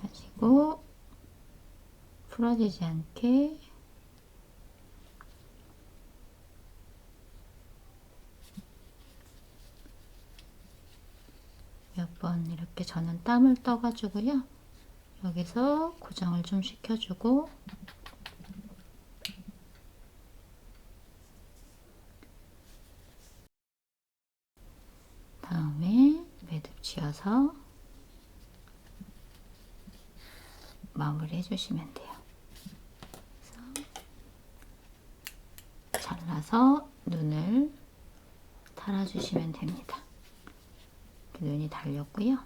하시고 풀어지지 않게 몇 번 이렇게 저는 땀을 떠가지고요. 여기서 고정을 좀 시켜주고 다음에 매듭 지어서 마무리 해주시면 돼요. 그래서 잘라서 눈을 달아주시면 됩니다. 눈이 달렸고요.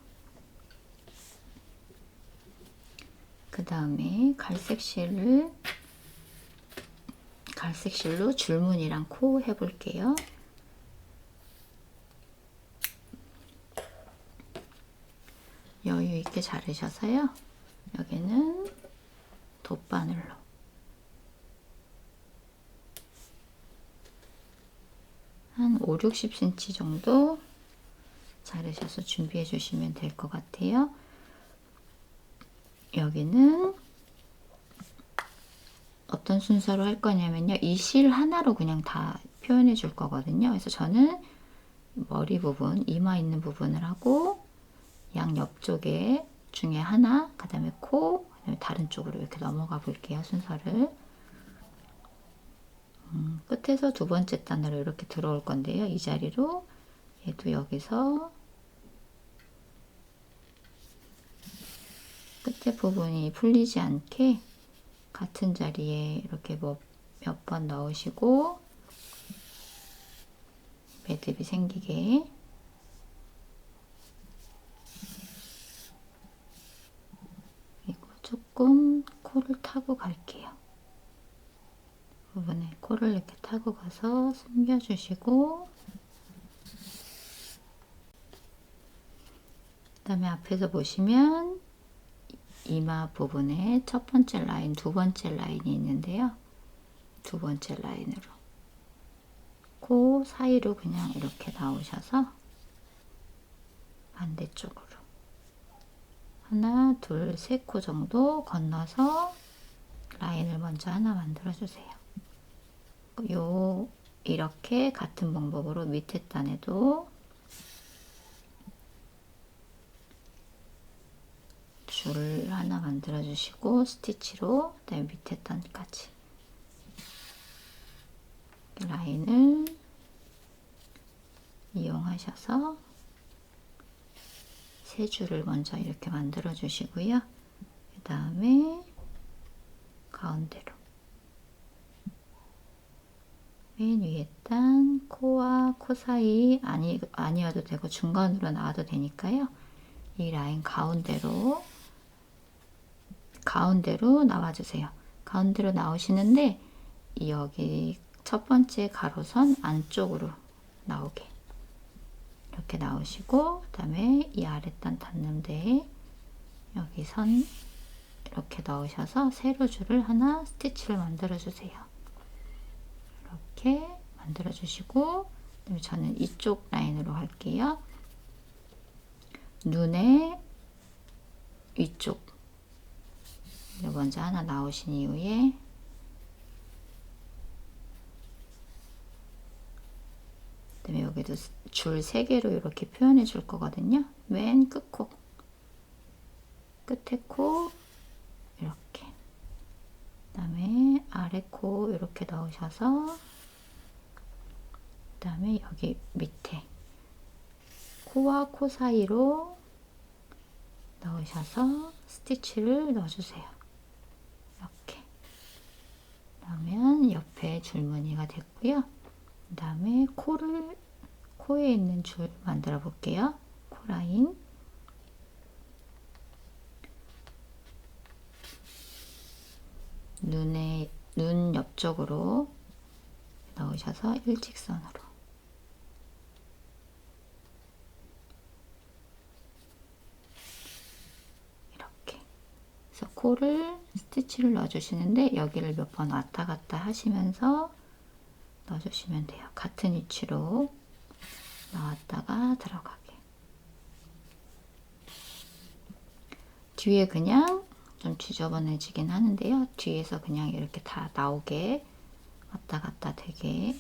그 다음에 갈색 실로 줄무늬랑 코 해볼게요. 여유 있게 자르셔서요. 여기는 돗바늘로 한 5, 60cm 정도 자르셔서 준비해 주시면 될 것 같아요. 여기는 어떤 순서로 할 거냐면요. 이 실 하나로 그냥 다 표현해 줄 거거든요. 그래서 저는 머리 부분, 이마 있는 부분을 하고 양 옆쪽에 중에 하나, 그 다음에 코, 그다음에 다른 쪽으로 이렇게 넘어가 볼게요. 순서를. 끝에서 두 번째 단으로 이렇게 들어올 건데요. 이 자리로 얘도 여기서 끝에 부분이 풀리지 않게 같은 자리에 이렇게 몇 번 넣으시고 매듭이 생기게 그리고 조금 코를 타고 갈게요. 부분에 코를 이렇게 타고 가서 숨겨주시고 그 다음에 앞에서 보시면 이마 부분에 첫 번째 라인, 두 번째 라인이 있는데요. 두 번째 라인으로 코 사이로 그냥 이렇게 나오셔서 반대쪽으로 하나, 둘, 세 코 정도 건너서 라인을 먼저 하나 만들어 주세요. 이렇게 같은 방법으로 밑에 단에도 줄 하나 만들어 주시고 스티치로 그다음에 밑에 단까지 라인을 이용하셔서 세 줄을 먼저 이렇게 만들어 주시고요. 그 다음에 가운데로 맨 위에 단 코와 코 사이 아니어도 되고 중간으로 나와도 되니까요. 이 라인 가운데로 나와주세요. 가운데로 나오시는데 여기 첫 번째 가로선 안쪽으로 나오게 이렇게 나오시고, 그 다음에 이 아랫단 닿는 데에 여기 선 이렇게 넣으셔서 세로 줄을 하나 스티치를 만들어 주세요. 이렇게 만들어 주시고, 그다음에 저는 이쪽 라인으로 할게요. 눈의 위쪽 먼저 하나 나오신 이후에 그다음에 여기도 줄 3개로 이렇게 표현해 줄 거거든요. 맨 끝코, 끝에 코 이렇게, 그다음에 아래 코 이렇게 넣으셔서, 그다음에 여기 밑에 코와 코 사이로 넣으셔서 스티치를 넣어주세요. 이렇게. 그러면 옆에 줄무늬가 됐고요. 그 다음에 코에 있는 줄 만들어 볼게요. 코 라인. 눈 옆쪽으로 넣으셔서 일직선으로. 이렇게. 그래서 코를 스티치를 넣어주시는데 여기를 몇 번 왔다 갔다 하시면서 넣어주시면 돼요. 같은 위치로 나왔다가 들어가게. 뒤에 그냥 좀 지저분해지긴 하는데요. 뒤에서 그냥 이렇게 다 나오게 왔다 갔다 되게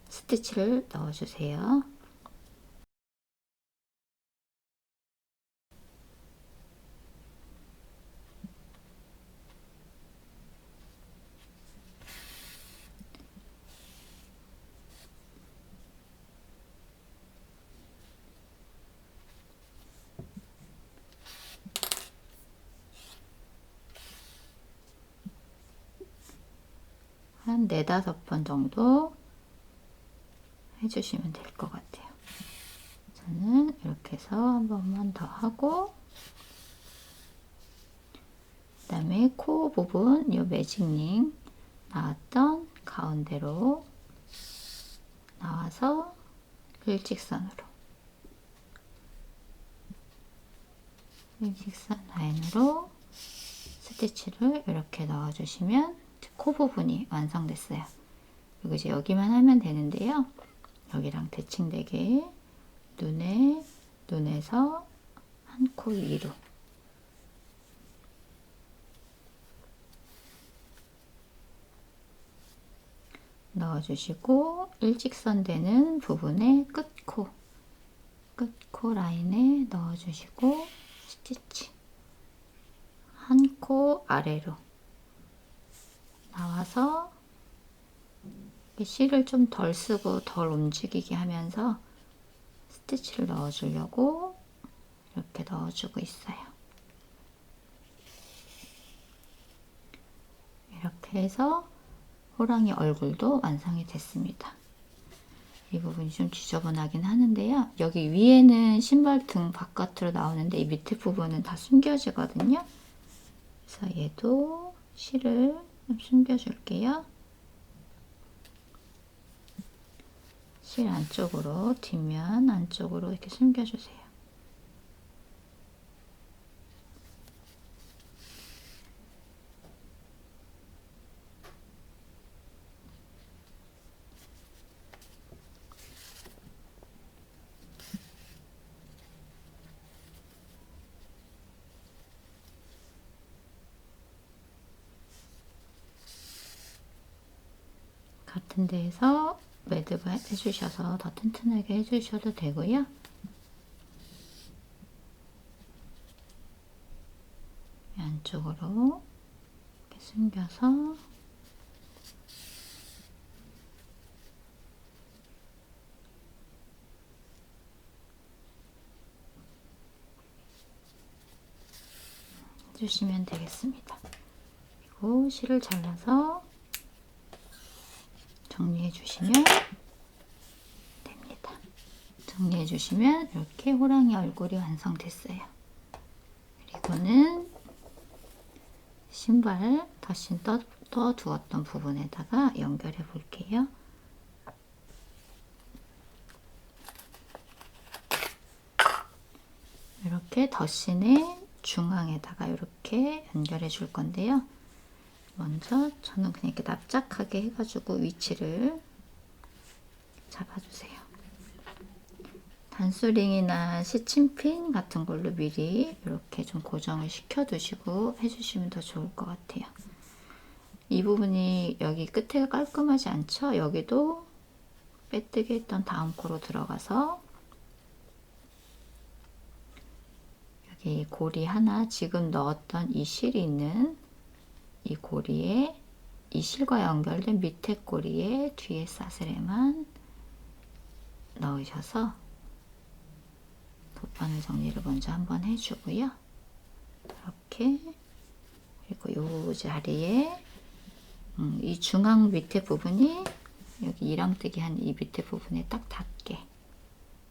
스티치를 넣어주세요. 한 4-5번 정도 해주시면 될 것 같아요. 저는 이렇게 해서 한 번만 더 하고, 그 다음에 코 부분, 이 매직링 나왔던 가운데로 나와서 일직선 라인으로 스티치를 이렇게 넣어주시면 코 부분이 완성됐어요. 그리고 이제 여기만 하면 되는데요. 여기랑 대칭되게 눈에서 한 코 위로 넣어주시고, 일직선 되는 부분에 끝코 라인에 넣어주시고, 스티치 한 코 아래로 나와서 실을 좀 덜 쓰고 덜 움직이게 하면서 스티치를 넣어주려고 이렇게 넣어주고 있어요. 이렇게 해서 호랑이 얼굴도 완성이 됐습니다. 이 부분이 좀 지저분하긴 하는데요. 여기 위에는 신발 등 바깥으로 나오는데 이 밑에 부분은 다 숨겨지거든요. 그래서 얘도 실을 좀 숨겨줄게요. 실 안쪽으로, 뒷면 안쪽으로 이렇게 숨겨주세요. 같은 데에서 매듭을 해주셔서 더 튼튼하게 해주셔도 되고요. 안쪽으로 이렇게 숨겨서 해주시면 되겠습니다. 그리고 실을 잘라서 정리해 주시면 됩니다. 정리해 주시면 이렇게 호랑이 얼굴이 완성됐어요. 그리고는 신발 덧신 떠 두었던 부분에다가 연결해 볼게요. 이렇게 덧신의 중앙에다가 이렇게 연결해 줄 건데요. 먼저 저는 그냥 이렇게 납작하게 해가지고 위치를 잡아주세요. 단수링이나 시침핀 같은 걸로 미리 이렇게 좀 고정을 시켜 두시고 해주시면 더 좋을 것 같아요. 이 부분이 여기 끝에가 깔끔하지 않죠? 여기도 빼뜨기 했던 다음 코로 들어가서 여기 고리 하나, 지금 넣었던 이 실이 있는 이 고리에, 이 실과 연결된 밑에 고리에 뒤에 사슬에만 넣으셔서 돗바늘 정리를 먼저 한번 해주고요. 이렇게, 그리고 이 자리에 이 중앙 밑에 부분이 여기 이랑뜨기 한 이 밑에 부분에 딱 닿게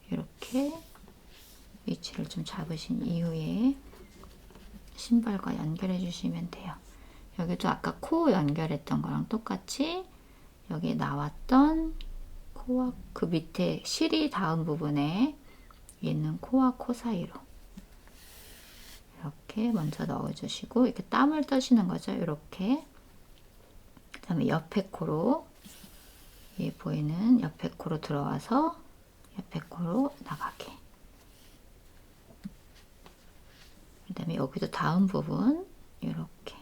이렇게 위치를 좀 잡으신 이후에 신발과 연결해 주시면 돼요. 여기도 아까 코 연결했던 거랑 똑같이 여기 나왔던 코와 그 밑에 실이 닿은 부분에 있는 코와 코 사이로 이렇게 먼저 넣어주시고, 이렇게 땀을 떠시는 거죠. 이렇게. 그 다음에 옆에 코로, 위에 보이는 옆에 코로 들어와서 옆에 코로 나가게. 그 다음에 여기도 닿은 부분 이렇게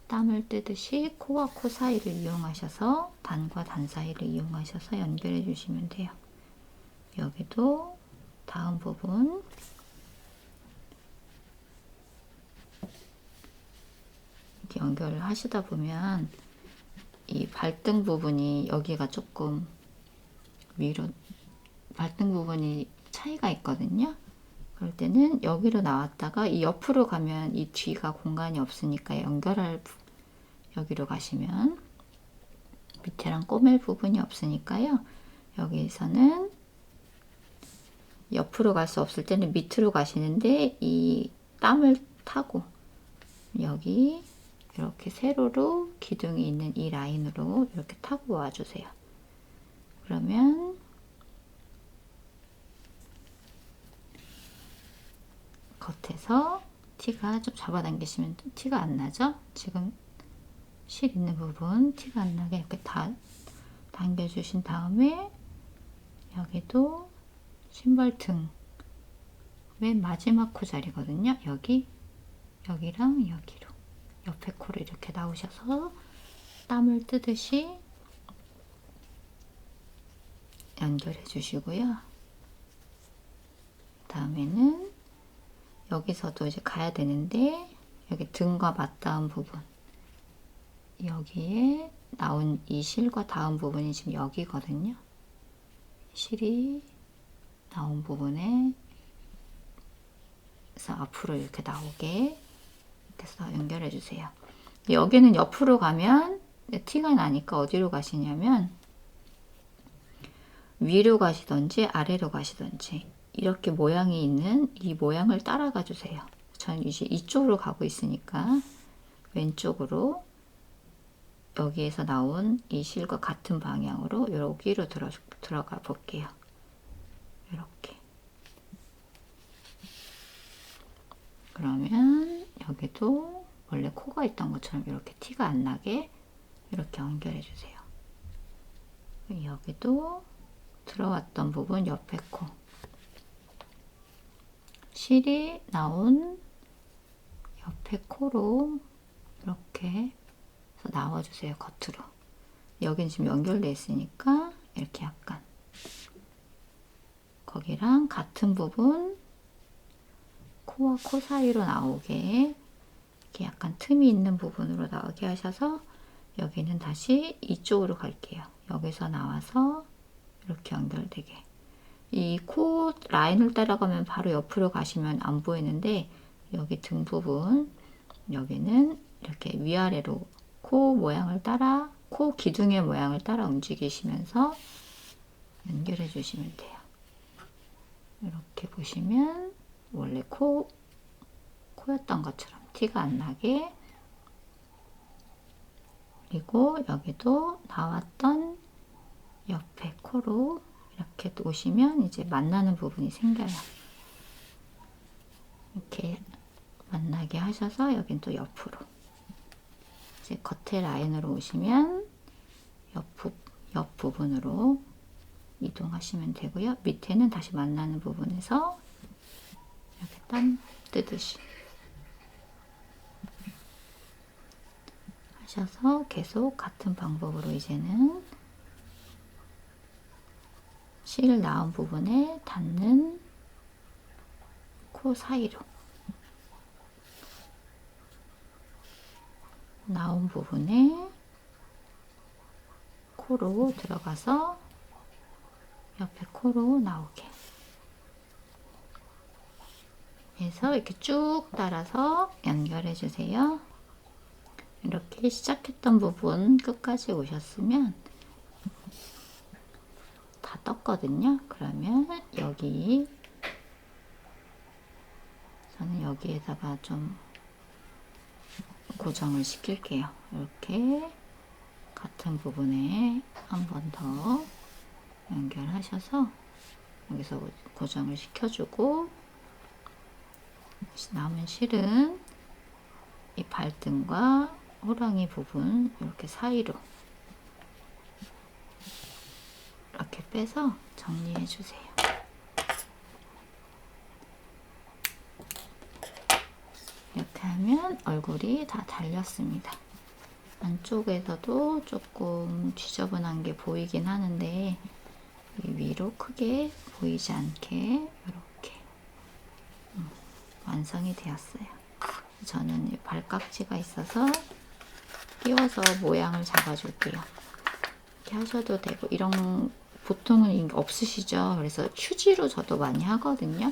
땀을 뜨듯이 코와 코 사이를 이용하셔서, 단과 단 사이를 이용하셔서 연결해 주시면 돼요. 여기도 닿은 부분 이렇게 연결을 하시다 보면 이 발등 부분이 여기가 조금 위로, 발등 부분이 차이가 있거든요. 그럴 때는 여기로 나왔다가 이 옆으로 가면 이 뒤가 공간이 없으니까 연결할 여기로 가시면 밑에랑 꼬맬 부분이 없으니까요. 여기서는 옆으로 갈 수 없을 때는 밑으로 가시는데 이 땀을 타고 여기 이렇게 세로로 기둥이 있는 이 라인으로 이렇게 타고 와주세요. 그러면 겉에서 티가 좀 잡아당기시면 티가 안 나죠? 지금 실 있는 부분 티가 안 나게 이렇게 다 당겨주신 다음에 여기도 신발 등 맨 마지막 코 자리거든요. 여기랑 여기로 옆에 코를 이렇게 나오셔서 땀을 뜨듯이 연결해 주시고요. 다음에는 여기서도 이제 가야 되는데 여기 등과 맞닿은 부분, 여기에 나온 이 실과 닿은 부분이 지금 여기거든요. 실이 나온 부분에 그래서 앞으로 이렇게 나오게 해서 연결해 주세요. 여기는 옆으로 가면 티가 나니까 어디로 가시냐면 위로 가시던지 아래로 가시던지 이렇게 모양이 있는 이 모양을 따라가 주세요. 저는 이제 이쪽으로 가고 있으니까 왼쪽으로 여기에서 나온 이 실과 같은 방향으로 여기로 들어가 볼게요. 이렇게. 그러면 여기도 원래 코가 있던 것처럼 이렇게 티가 안 나게 이렇게 연결해 주세요. 여기도 들어왔던 부분 옆에 코, 실이 나온 옆에 코로 이렇게 해서 나와주세요. 겉으로. 여기는 지금 연결되어 있으니까 이렇게 약간 거기랑 같은 부분 코와 코 사이로 나오게 이렇게 약간 틈이 있는 부분으로 나오게 하셔서 여기는 다시 이쪽으로 갈게요. 여기서 나와서 이렇게 연결되게. 이 코 라인을 따라가면 바로 옆으로 가시면 안 보이는데 여기 등 부분, 여기는 이렇게 위아래로 코 모양을 따라 코 기둥의 모양을 따라 움직이시면서 연결해 주시면 돼요. 이렇게 보시면 원래 코였던 것처럼 티가 안 나게, 그리고 여기도 나왔던 옆에 코로 이렇게 오시면 이제 만나는 부분이 생겨요. 이렇게 만나게 하셔서 여긴 또 옆으로 이제 겉에 라인으로 오시면 옆 부분으로 이동하시면 되고요. 밑에는 다시 만나는 부분에서 이렇게 땀 뜨듯이 하셔서 계속 같은 방법으로 이제는 실 나온 부분에 닿는 코 사이로 나온 부분에 코로 들어가서 옆에 코로 나오게 해서 이렇게 쭉 따라서 연결해 주세요. 이렇게 시작했던 부분 끝까지 오셨으면 다 떴거든요. 그러면 여기 저는 여기에다가 좀 고정을 시킬게요. 이렇게 같은 부분에 한 번 더 연결하셔서 여기서 고정을 시켜주고, 남은 실은 이 발등과 호랑이 부분 이렇게 사이로 이렇게 빼서 정리해 주세요. 이렇게 하면 얼굴이 다 달렸습니다. 안쪽에서도 조금 지저분한 게 보이긴 하는데 위로 크게 보이지 않게 이렇게 완성이 되었어요. 저는 발깍지가 있어서 끼워서 모양을 잡아줄게요. 이렇게 하셔도 되고, 이런 보통은 없으시죠? 그래서 휴지로 저도 많이 하거든요.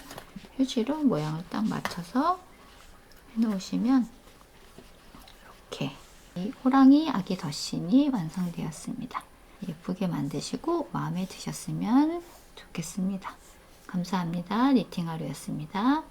휴지로 모양을 딱 맞춰서 해놓으시면 이렇게 이 호랑이 아기 덧신이 완성되었습니다. 예쁘게 만드시고 마음에 드셨으면 좋겠습니다. 감사합니다. 니팅하루였습니다.